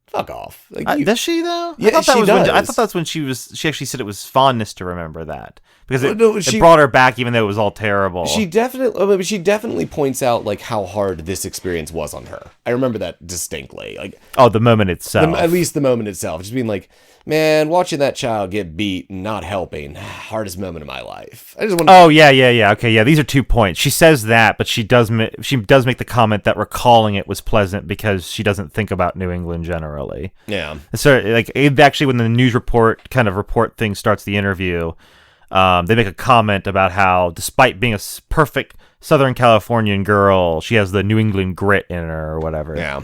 fuck off. Like, does she though? Yeah, I thought she does. I thought that's when she actually said it was fondness to remember that because it she brought her back even though it was all terrible. She definitely points out like how hard this experience was on her. I remember that distinctly. Like, the moment itself. At least the moment itself. Just being like, man, watching that child get beat and not helping, hardest moment of my life. I just want. Oh yeah. Okay, yeah. These are 2 points. She says that, but she does make the comment that recalling it was pleasant because she doesn't think about New England generally. Yeah. So like actually, when the news report thing starts the interview, they make a comment about how despite being a perfect Southern Californian girl, she has the New England grit in her or whatever. Yeah.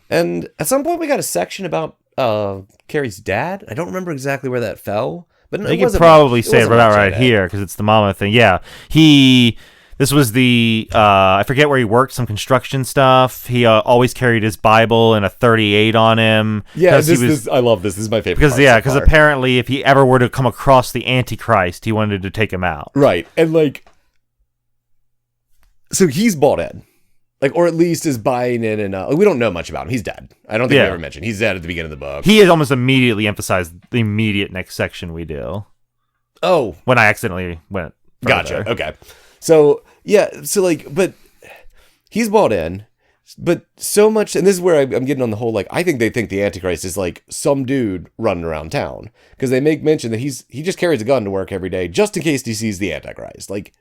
And at some point we got a section about Carrie's dad. I don't remember exactly where that fell, but you could probably say it right here because it's the mama thing. Yeah, this was the I forget where he worked, some construction stuff. He always carried his Bible and a 38 on him. Yeah, I love this. This is my favorite. Because apparently, if he ever were to come across the Antichrist, he wanted to take him out. Right, and like, so he's bought in. Like, or at least is buying in, and we don't know much about him. He's dead. I don't think we ever mentioned. He's dead at the beginning of the book. He has almost immediately emphasized the immediate next section we do. Oh. When I accidentally went further. Gotcha. Okay. So, yeah. So, like, but he's bought in, but so much, and this is where I'm getting on the whole, like, I think they think the Antichrist is, like, some dude running around town. Because they make mention that he just carries a gun to work every day, just in case he sees the Antichrist. Like,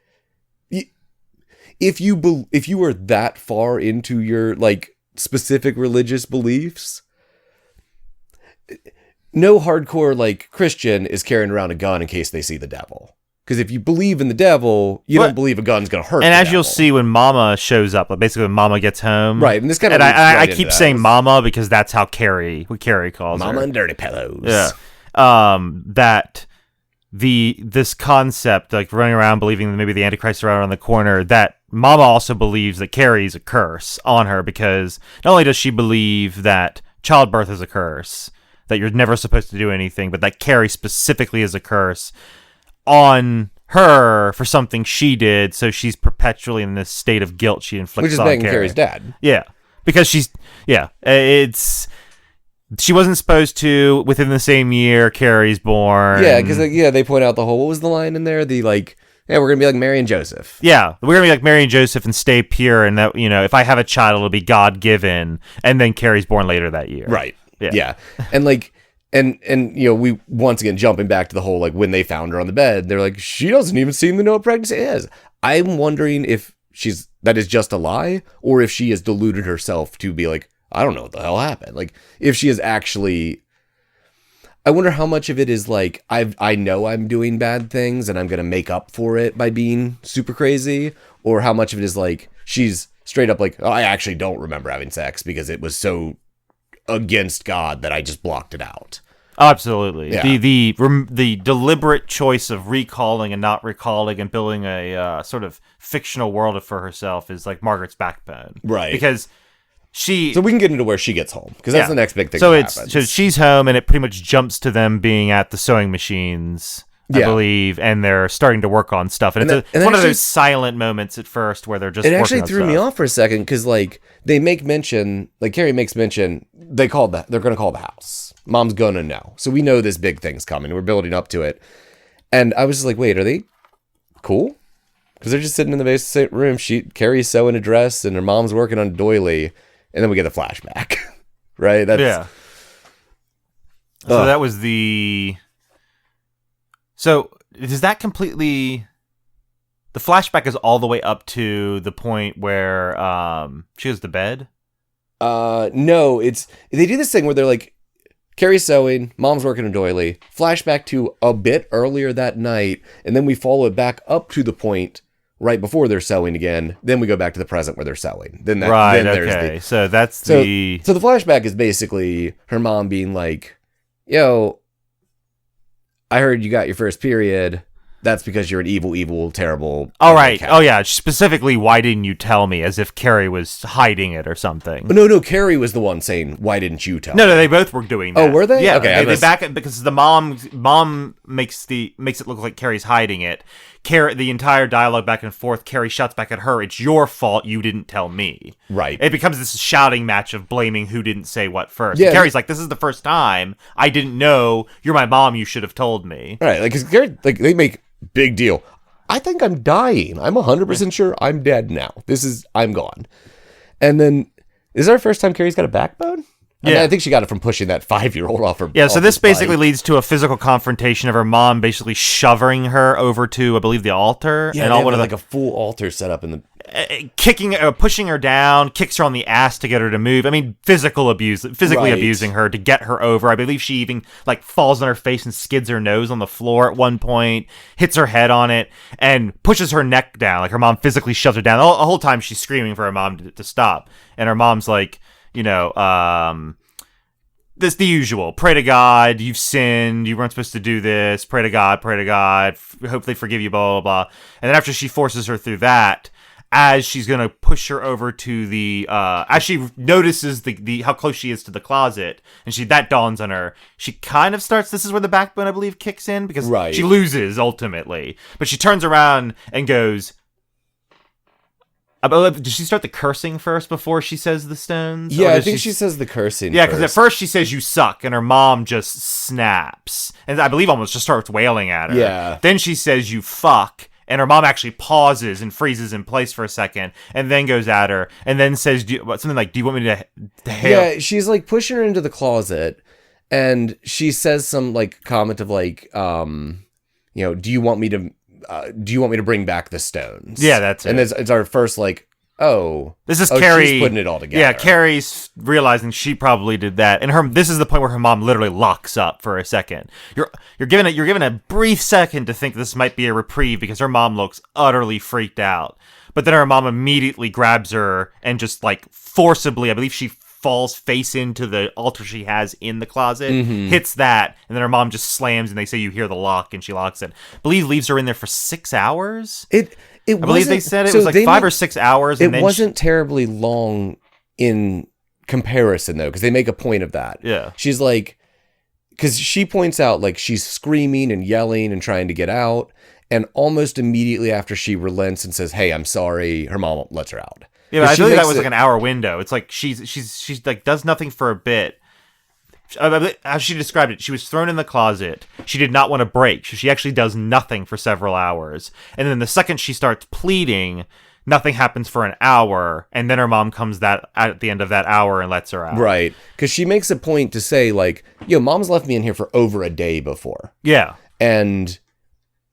if you were that far into your like specific religious beliefs, no hardcore like Christian is carrying around a gun in case they see the devil. Because if you believe in the devil, you don't believe a gun's going to hurt. And as devil. you'll see when Mama shows up, like basically when Mama gets home, right? And this kind of I keep saying Mama because that's how Carrie calls Mama her. and Dirty Pillows. Yeah. That this concept, like running around believing that maybe the Antichrist is around the corner, that Mama also believes that Carrie's a curse on her, because not only does she believe that childbirth is a curse, that you're never supposed to do anything, but that Carrie specifically is a curse on her for something she did, so she's perpetually in this state of guilt she inflicts which is on banging Carrie. Carrie's dad. Yeah, because she wasn't supposed to within the same year Carrie's born. Yeah, because they point out the whole, what was the line in there? The like, yeah, we're gonna be like Mary and Joseph. Yeah, we're gonna be like Mary and Joseph and stay pure, and that if I have a child, it'll be God given, and then Carrie's born later that year. Right. Yeah. And like. And we once again jumping back to the whole like when they found her on the bed, they're like, she doesn't even seem to know what pregnancy is. I'm wondering if that is just a lie, or if she has deluded herself to be like, I don't know what the hell happened. Like if she is actually, I wonder how much of it is like I know I'm doing bad things and I'm gonna make up for it by being super crazy, or how much of it is like she's straight up like, oh, I actually don't remember having sex because it was so against God that I just blocked it out. Absolutely. Yeah. The deliberate choice of recalling and not recalling and building a sort of fictional world for herself is like Margaret's backbone. Right. Because so we can get into where she gets home, because that's the next big thing. So that happens. so she's home, and it pretty much jumps to them being at the sewing machines, I believe, and they're starting to work on stuff. And it's one of those silent moments at first where they're just working on stuff. It actually threw me off for a second, because like they make mention, like Carrie makes mention, they're going to call the house. Mom's going to know. So we know this big thing's coming. We're building up to it. And I was just like, wait, are they cool? Because they're just sitting in the basement room. Carrie's sewing a dress, and her mom's working on a doily. And then we get a flashback. Right? So that was So does that completely... The flashback is all the way up to the point where she goes to bed? No, they do this thing where they're like, Carrie's sewing, mom's working a doily, flashback to a bit earlier that night, and then we follow it back up to the point right before they're sewing again. Then we go back to the present where they're sewing. So that's So the flashback is basically her mom being like, yo, I heard you got your first period. That's because you're an evil, terrible... All right. Cat. Oh, yeah. Specifically, why didn't you tell me? As if Carrie was hiding it or something. No. Carrie was the one saying, why didn't you tell me? No, they both were doing that. Oh, were they? Yeah. Okay, they back it because the mom makes it look like Carrie's hiding it. The entire dialogue back and forth, Carrie shouts back at her, it's your fault you didn't tell me. Right. It becomes this shouting match of blaming who didn't say what first. Yeah. Carrie's like, this is the first time. I didn't know. You're my mom. You should have told me. Right. Like, 'cause Carrie, like, they make... Big deal. I think I'm dying. I'm 100% sure I'm dead now. I'm gone. And then, is our first time Carrie's got a backbone? I mean, I think she got it from pushing that 5-year-old off her. Yeah, so this basically leads to a physical confrontation of her mom basically shoving her over to, I believe, the altar. Yeah, and like a full altar set up in the... pushing her down, kicks her on the ass to get her to move. I mean, physically abusing her to get her over. I believe she even like falls on her face and skids her nose on the floor at one point, hits her head on it, and pushes her neck down. Like her mom physically shoves her down. The whole time she's screaming for her mom to stop. And her mom's like, this the usual. Pray to God, you've sinned, you weren't supposed to do this. Pray to God, hopefully forgive you, blah, blah, blah. And then after she forces her through that, as she's going to push her over to the, as she notices the how close she is to the closet, and that dawns on her, she kind of starts, this is where the backbone, I believe, kicks in, because she loses, ultimately. But she turns around and goes, did she start the cursing first before she says the stones? Yeah, I think she says the cursing. Yeah, because at first she says you suck, and her mom just snaps, and I believe almost just starts wailing at her. Yeah. Then she says you fuck, and her mom actually pauses and freezes in place for a second, and then goes at her, and then says something like, "Do you want me to hail?" Yeah, she's like pushing her into the closet, and she says some like comment of like, do you want me to bring back the stones? Yeah, that's it. And it's our first like, This is oh, Carrie she's putting it all together. Yeah, Carrie's realizing she probably did that, and this is the point where her mom literally locks up for a second. You're given a brief second to think this might be a reprieve because her mom looks utterly freaked out. But then her mom immediately grabs her and just like forcibly, I believe she falls face into the altar she has in the closet, hits that, and then her mom just slams, and they say you hear the lock, and she locks it. I believe leaves her in there for 6 hours. I believe they said it was like 5 or 6 hours. And it wasn't terribly long in comparison, though, because they make a point of that. Yeah. She's like, because she points out, like, she's screaming and yelling and trying to get out, and almost immediately after she relents and says, "Hey, I'm sorry," her mom lets her out. Yeah, but I believe that was like an hour window. It's like she's like does nothing for a bit. As she described it, she was thrown in the closet. She did not want to break. She actually does nothing for several hours. And then the second she starts pleading, nothing happens for an hour. And then her mom comes at the end of that hour and lets her out. Right. Because she makes a point to say, like, Mom's left me in here for over a day before. Yeah. And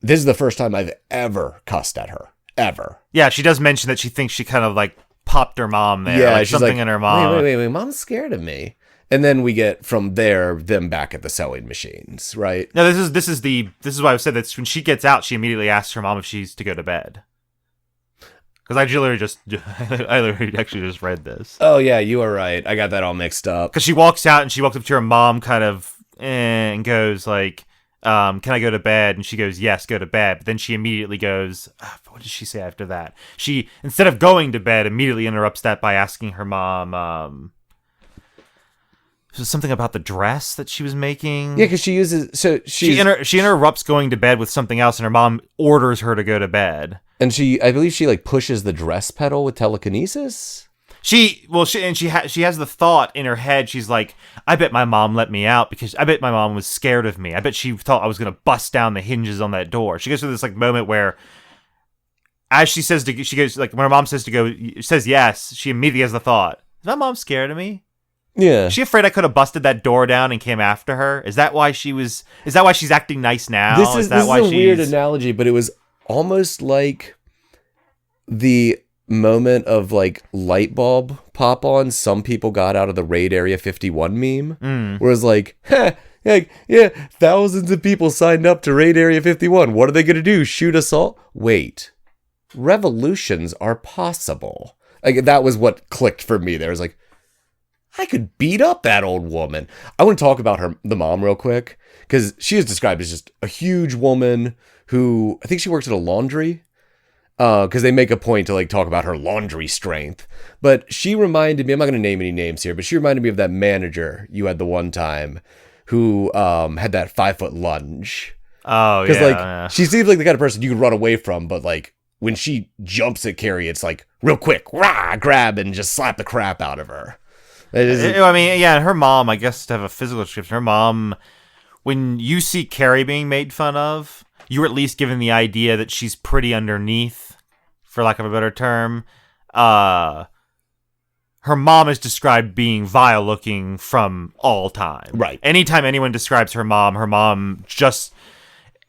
this is the first time I've ever cussed at her. Ever. Yeah, she does mention that she thinks she kind of, like, popped her mom there. Yeah, like she's something like, in her mom. Wait, Mom's scared of me. And then we get from there them back at the sewing machines, right? No, this is why I said that when she gets out, she immediately asks her mom if she's to go to bed. Because I literally actually just read this. Oh yeah, you are right. I got that all mixed up. Because she walks out and she walks up to her mom, kind of, and goes like, "Can I go to bed?" And she goes, "Yes, go to bed." But then she immediately goes, what did she say after that? She, instead of going to bed, immediately interrupts that by asking her mom. Something about the dress that she was making. Yeah, because she interrupts going to bed with something else, and her mom orders her to go to bed. And I believe she like pushes the dress pedal with telekinesis. She has the thought in her head. She's like, I bet my mom let me out because I bet my mom was scared of me. I bet she thought I was gonna bust down the hinges on that door. She goes through this like moment where, as she goes like when her mom says to go, says yes. She immediately has the thought, is my mom scared of me? Yeah. Is she afraid I could have busted that door down and came after her? Is that why she's acting nice now? This is a weird analogy, but it was almost like the moment of like light bulb pop on some people got out of the Raid Area 51 meme. Where it's like, yeah, thousands of people signed up to Raid Area 51. What are they going to do? Shoot us all? Wait. Revolutions are possible. Like that was what clicked for me. There was like, I could beat up that old woman. I want to talk about the mom real quick because she is described as just a huge woman who I think she works at a laundry because they make a point to like talk about her laundry strength. But she reminded me, I'm not going to name any names here, but she reminded me of that manager you had the one time who had that 5-foot lunge. Oh, because she seems like the kind of person you could run away from, but like when she jumps at Carrie, it's like real quick, rah, grab and just slap the crap out of her. I mean, yeah, her mom, I guess, to have a physical description, her mom, when you see Carrie being made fun of, you're at least given the idea that she's pretty underneath, for lack of a better term. Her mom is described being vile looking from all time. Right. Anytime anyone describes her mom just,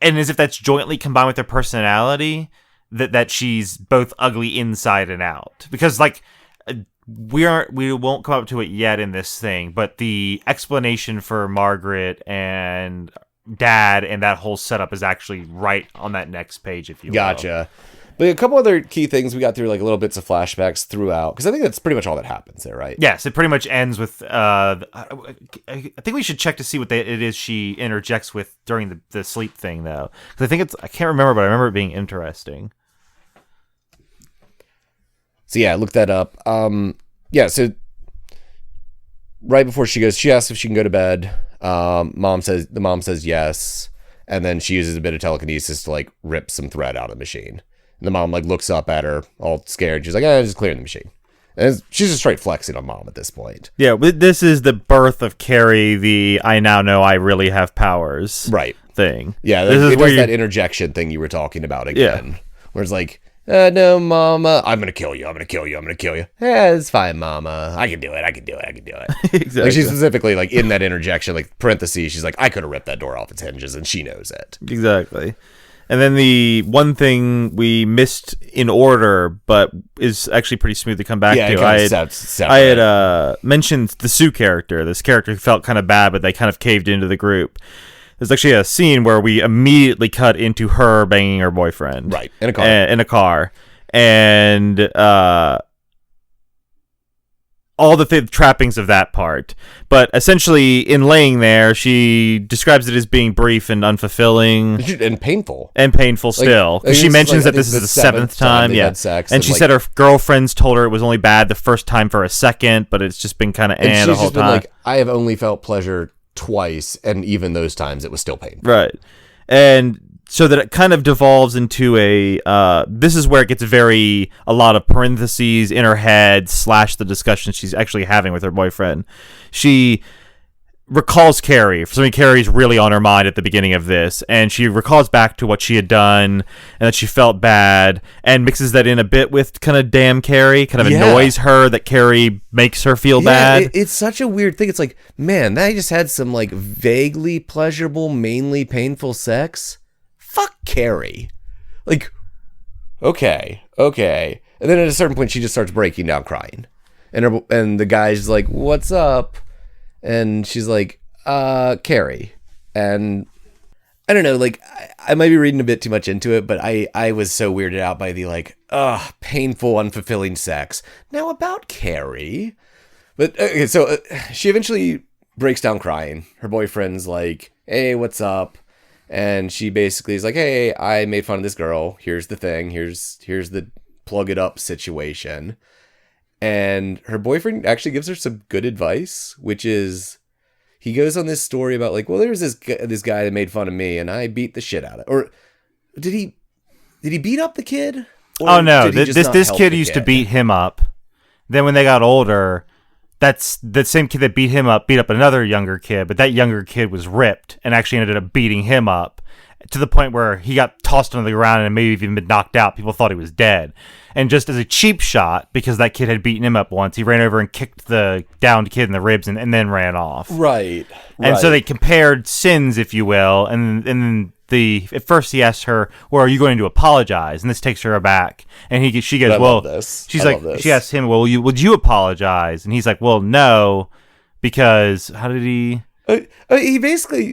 and as if that's jointly combined with her personality, that she's both ugly inside and out. Because, like, we won't come up to it yet in this thing, but the explanation for Margaret and Dad and that whole setup is actually right on that next page, if you will. Gotcha. But a couple other key things we got through, like little bits of flashbacks throughout, because I think that's pretty much all that happens there, right? Yes, it pretty much ends with. I think we should check to see what it is she interjects with during the sleep thing, though, because I think I can't remember, but I remember it being interesting. So yeah, look that up. So right before she goes, she asks if she can go to bed. The mom says yes, and then she uses a bit of telekinesis to like rip some thread out of the machine. And the mom like looks up at her, all scared. She's like, just clearing the machine. And she's just straight flexing on mom at this point. Yeah, but this is the birth of Carrie, the I now know I really have powers thing. Yeah, it does that interjection thing you were talking about again. Yeah. Where it's like, no, mama, I'm going to kill you. I'm going to kill you. I'm going to kill you. Yeah, it's fine, mama. I can do it. Exactly. Like she's specifically like in that interjection, like parentheses, she's like, I could have ripped that door off its hinges, and she knows it. Exactly. And then the one thing we missed in order, but is actually pretty smooth to come back to. I had mentioned the Sue character. This character who felt kind of bad, but they kind of caved into the group. There's actually a scene where we immediately cut into her banging her boyfriend. Right, in a car. In a car. And all the trappings of that part. But essentially, in laying there, she describes it as being brief and unfulfilling. And painful. And painful still. She mentions that this is the seventh time. Yeah. Sex and she said her girlfriends told her it was only bad the first time for a second, but it's just been kind of the whole time. Like, I have only felt pleasure twice, and even those times it was still painful. Right. And so that it kind of devolves into this is where it gets a lot of parentheses in her head / the discussion she's actually having with her boyfriend. She recalls Carrie. For something Carrie's really on her mind at the beginning of this, and she recalls back to what she had done and that she felt bad, and mixes that in a bit with kind of damn Carrie, kind of annoys her that Carrie makes her feel bad. It's such a weird thing. It's like, man, I just had some like vaguely pleasurable, mainly painful sex. Fuck Carrie. Like, okay. And then at a certain point, she just starts breaking down crying. And the guy's like, what's up? And she's like, Carrie. And I don't know, like, I might be reading a bit too much into it, but I was so weirded out by the, like, painful, unfulfilling sex. Now about Carrie. But, okay, so she eventually breaks down crying. Her boyfriend's like, hey, what's up? And she basically is like, hey, I made fun of this girl. Here's the thing. Here's the plug it up situation. And her boyfriend actually gives her some good advice, which is he goes on this story about like, well, there's this guy that made fun of me and I beat the shit out of it. Or did he beat up the kid? Oh, no. This kid used to beat him up. Then when they got older, that's the same kid that beat him up, beat up another younger kid, but that younger kid was ripped and actually ended up beating him up to the point where he got tossed onto the ground and maybe even been knocked out. People thought he was dead. And just as a cheap shot, because that kid had beaten him up once, he ran over and kicked the downed kid in the ribs and then ran off. Right. And so they compared sins, if you will, and then at first he asks her, well, are you going to apologize? And this takes her aback. And she goes, well, she asks him, well, would you apologize? And he's like, well, no, because how did he?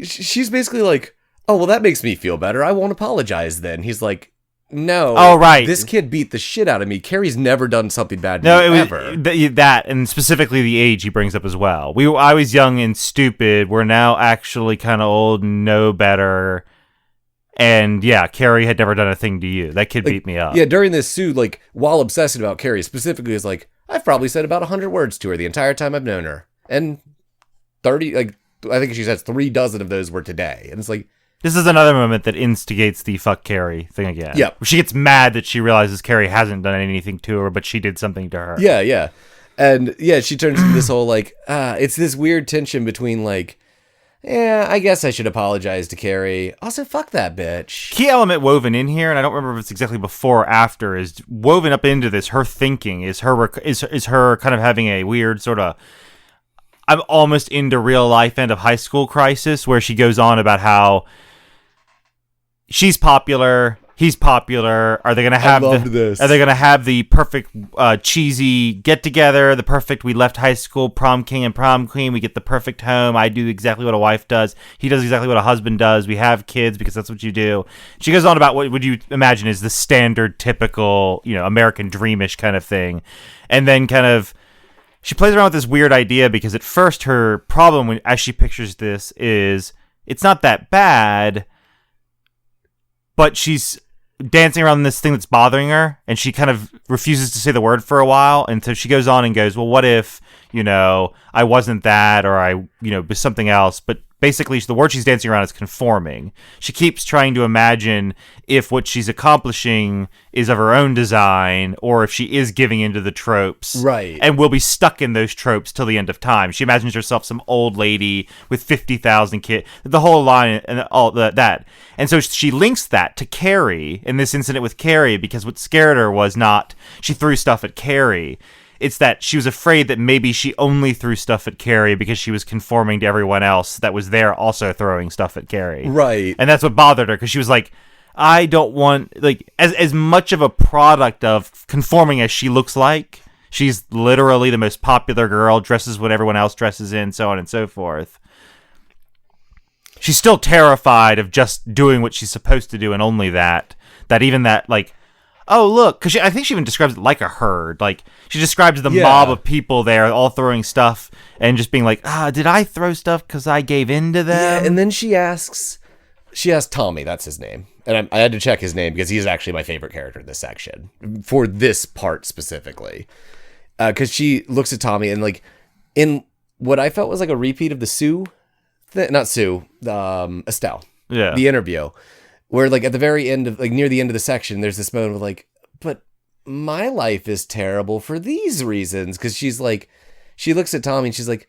She's basically like, oh, well, that makes me feel better. I won't apologize then. He's like, no. Oh, right. This kid beat the shit out of me. Carrie's never done something bad to me, ever. That, and specifically the age he brings up as well. I was young and stupid. We're now actually kind of old and know better. And yeah, Carrie had never done a thing to you. That kid beat me up. Yeah, during this, Sue, like, while obsessing about Carrie, specifically is like, I've probably said about 100 words to her the entire time I've known her. And 30, like, I think she says 36 of those were today. And it's like, this is another moment that instigates the fuck Carrie thing again. Yeah. She gets mad that she realizes Carrie hasn't done anything to her, but she did something to her. Yeah. And yeah, she turns into this whole like, it's this weird tension between like, yeah, I guess I should apologize to Carrie. Also, fuck that bitch. Key element woven in here, and I don't remember if it's exactly before or after, is woven up into this. Her thinking is her kind of having a weird sort of, I'm almost into real life end of high school crisis, where she goes on about how she's popular, he's popular. Are they going to have Are they going to have the perfect cheesy get together? The perfect we left high school prom king and prom queen. We get the perfect home. I do exactly what a wife does. He does exactly what a husband does. We have kids because that's what you do. She goes on about what would you imagine is the standard, typical, American dreamish kind of thing, and then kind of she plays around with this weird idea because at first her problem as she pictures this is it's not that bad. But she's dancing around this thing that's bothering her, and she kind of refuses to say the word for a while. And so she goes on and goes, well, what if, I wasn't that, or I, was something else. But basically, the word she's dancing around is conforming. She keeps trying to imagine if what she's accomplishing is of her own design, or if she is giving into the tropes. Right. And will be stuck in those tropes till the end of time. She imagines herself some old lady with 50,000 kids, the whole line and all that. And so she links that to Carrie in this incident with Carrie, because what scared her was not she threw stuff at Carrie. It's that she was afraid that maybe she only threw stuff at Carrie because she was conforming to everyone else that was there also throwing stuff at Carrie. Right. And that's what bothered her, because she was like, I don't want, like, as much of a product of conforming as she looks like. She's literally the most popular girl, dresses what everyone else dresses in, so on and so forth. She's still terrified of just doing what she's supposed to do, and only that. That even that, like, oh, look, because I think she even describes it like a herd. Like, she describes the mob of people there all throwing stuff and just being like, did I throw stuff because I gave in to them? Yeah, and then she asks Tommy, that's his name. And I had to check his name because he's actually my favorite character in this section, for this part specifically. Because she looks at Tommy and, like, in what I felt was like a repeat of the Estelle, the interview, where, like, at the very end of, like, near the end of the section, there's this moment of, like, but my life is terrible for these reasons. Because she's like, she looks at Tommy and she's like,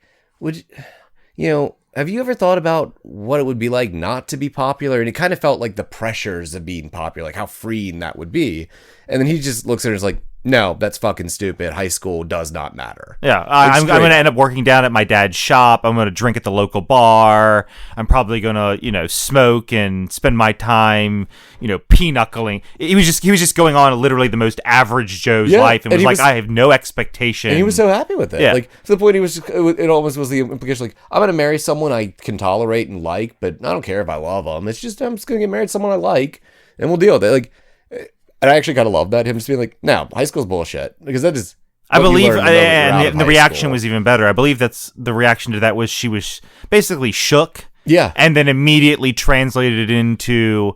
have you ever thought about what it would be like not to be popular? And it kind of felt like the pressures of being popular, like how freeing that would be. And then he just looks at her and is like, no, that's fucking stupid. High school does not matter. Yeah, I'm going to end up working down at my dad's shop. I'm going to drink at the local bar. I'm probably going to, smoke and spend my time, pinocchling. He was just going on literally the most average Joe's life, and was like, I have no expectation. And he was so happy with it. Yeah. Like, to the point it almost was the implication, like, I'm going to marry someone I can tolerate and like, but I don't care if I love them. It's just, I'm just going to get married to someone I like, and we'll deal with it. Like, and I actually kind of love that, him just being like, no, high school's bullshit. Because that is, I believe, and the reaction was even better. I believe that's the reaction to that was she was basically shook. Yeah. And then immediately translated into,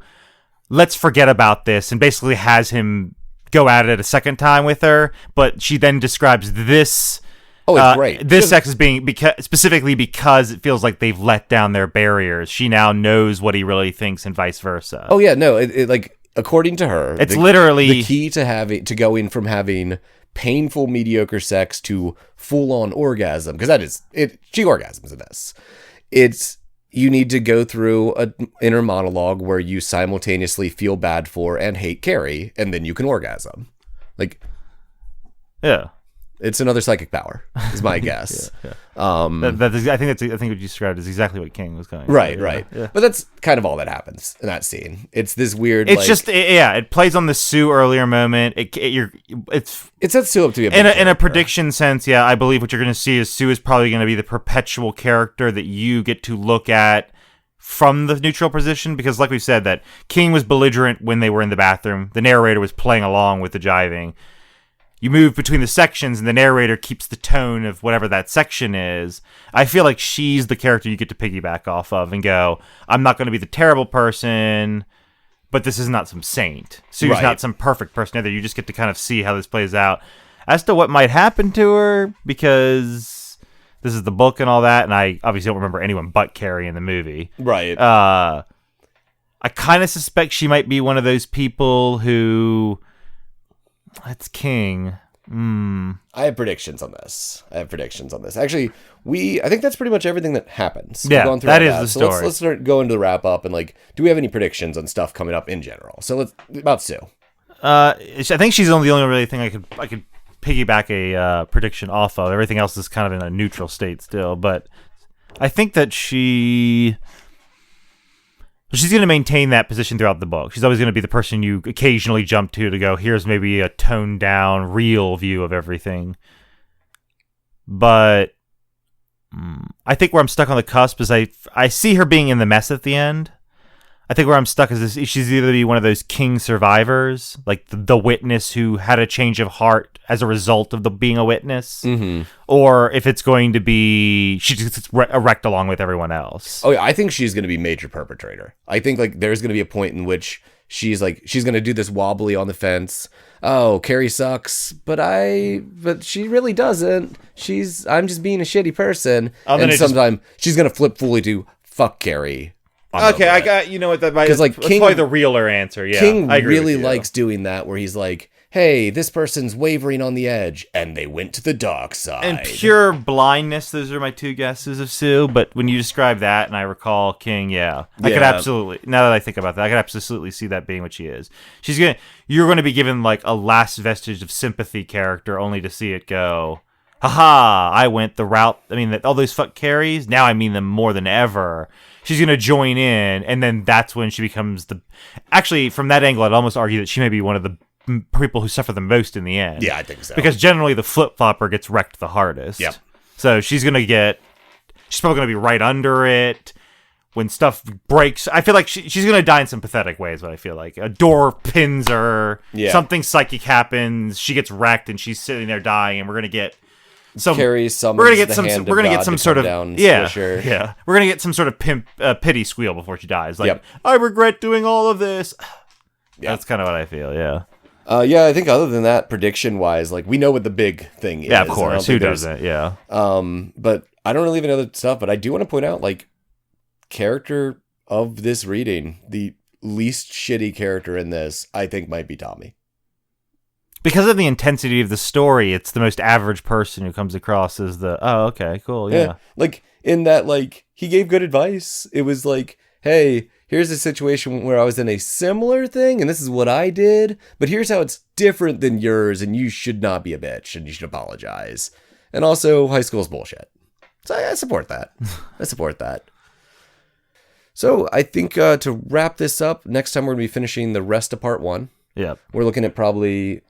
let's forget about this, and basically has him go at it a second time with her. But she then describes this. Oh, it's great. This sex as being specifically because it feels like they've let down their barriers. She now knows what he really thinks, and vice versa. Oh yeah, no, it like, according to her, it's literally the key to going from having painful mediocre sex to full on orgasm, because that is it. She orgasms in this. It's, you need to go through an inner monologue where you simultaneously feel bad for and hate Carrie, and then you can orgasm. Like, yeah. It's another psychic power, is my guess. Yeah. I think what you described is exactly what King was going. Right. Yeah. But that's kind of all that happens in that scene. It's this weird. It's just it plays on the Sue earlier moment. It sets Sue up to be in a prediction sense. Yeah, I believe what you're going to see is Sue is probably going to be the perpetual character that you get to look at from the neutral position, because, like we said, that King was belligerent when they were in the bathroom. The narrator was playing along with the jiving. You move between the sections, and the narrator keeps the tone of whatever that section is. I feel like she's the character you get to piggyback off of and go, I'm not going to be the terrible person, but this is not some saint. Sue's not some perfect person either. You just get to kind of see how this plays out. As to what might happen to her, because this is the book and all that, and I obviously don't remember anyone but Carrie in the movie. Right. I kind of suspect she might be one of those people who... That's King. I have predictions on this. Actually, I think that's pretty much everything that happens. Yeah, that is the story. So let's start going to the wrap up, and, like, do we have any predictions on stuff coming up in general? So about Sue. I think she's the only really thing I could piggyback a prediction off of. Everything else is kind of in a neutral state still, but I think that she's going to maintain that position throughout the book. She's always going to be the person you occasionally jump to go, here's maybe a toned down, real view of everything. But I think where I'm stuck on the cusp is I see her being in the mess at the end. I think where I'm stuck is she's either be one of those King survivors, like the witness who had a change of heart as a result of being a witness, or if it's going to be she just gets wrecked along with everyone else. Oh yeah, I think she's going to be major perpetrator. I think, like, there's going to be a point in which she's going to do this wobbly on the fence. Oh, Carrie sucks, but she really doesn't. I'm just being a shitty person, and sometime she's going to flip fully to fuck Carrie. Okay, I got, that might, that's probably the realer answer. Yeah, King really likes doing that, where he's like, hey, this person's wavering on the edge, and they went to the dark side. And pure blindness, those are my two guesses of Sue, but when you describe that, and I recall King, I could absolutely, now that I think about that, I could absolutely see that being what she is. You're going to be given, like, a last vestige of sympathy character, only to see it go, haha, I went the route, all those fuck Carries, now I mean them more than ever. she's gonna join in, and then that's when she becomes the. Actually, from that angle, I'd almost argue that she may be one of the people who suffer the most in the end. Yeah, I think so. Because generally the flip flopper gets wrecked the hardest. Yep. So she's probably gonna be right under it. When stuff breaks, I feel like she's going to die in some pathetic ways, but I feel like a door pins her, something psychic happens, she gets wrecked, and she's sitting there dying, and we're going to get some... Carrie we're going to get some sort of... Yeah, we're going to get some sort of pity squeal before she dies. Like, I regret doing all of this. That's kind of what I feel, yeah. I think other than that, prediction-wise, like, we know what the big thing is. Yeah, of course. Who doesn't? Yeah. But I don't really have any other stuff, but I do want to point out, like, character of this reading, the least shitty character in this, I think might be Tommy. Because of the intensity of the story, it's the most average person who comes across as the, oh, okay, cool, yeah. Like, in that, like, he gave good advice. It was like, hey, here's a situation where I was in a similar thing, and this is what I did, but here's how it's different than yours, and you should not be a bitch, and you should apologize. And also, high school's bullshit. So I support that. So I think to wrap this up, next time we're going to be finishing the rest of part 1. Yeah. We're looking at probably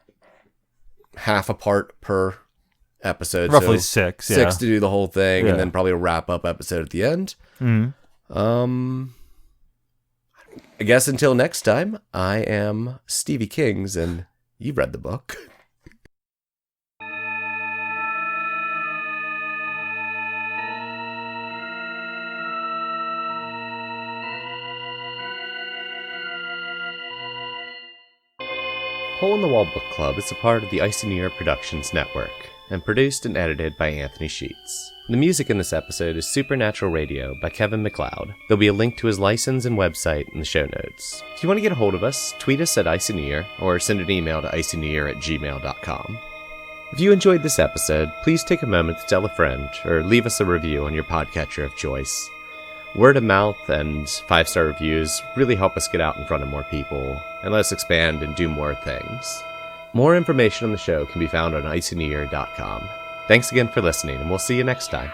half a part per episode. Roughly 6, yeah. 6 to do the whole thing, and then probably a wrap-up episode at the end. Mm-hmm. I guess until next time, I am Stevie Kings, and you've read the book. Hole in the Wall Book Club is a part of the icynewyear Productions Network, and produced and edited by Anthony Sheets. The music in this episode is Supernatural Radio by Kevin MacLeod. There'll be a link to his license and website in the show notes. If you want to get a hold of us, tweet us at icynewyear, or send an email to icynewyear@gmail.com. If you enjoyed this episode, please take a moment to tell a friend, or leave us a review on your podcatcher of choice. Word of mouth and 5-star reviews really help us get out in front of more people, and let us expand and do more things. More information on the show can be found on icynewyear.com. Thanks again for listening, and we'll see you next time.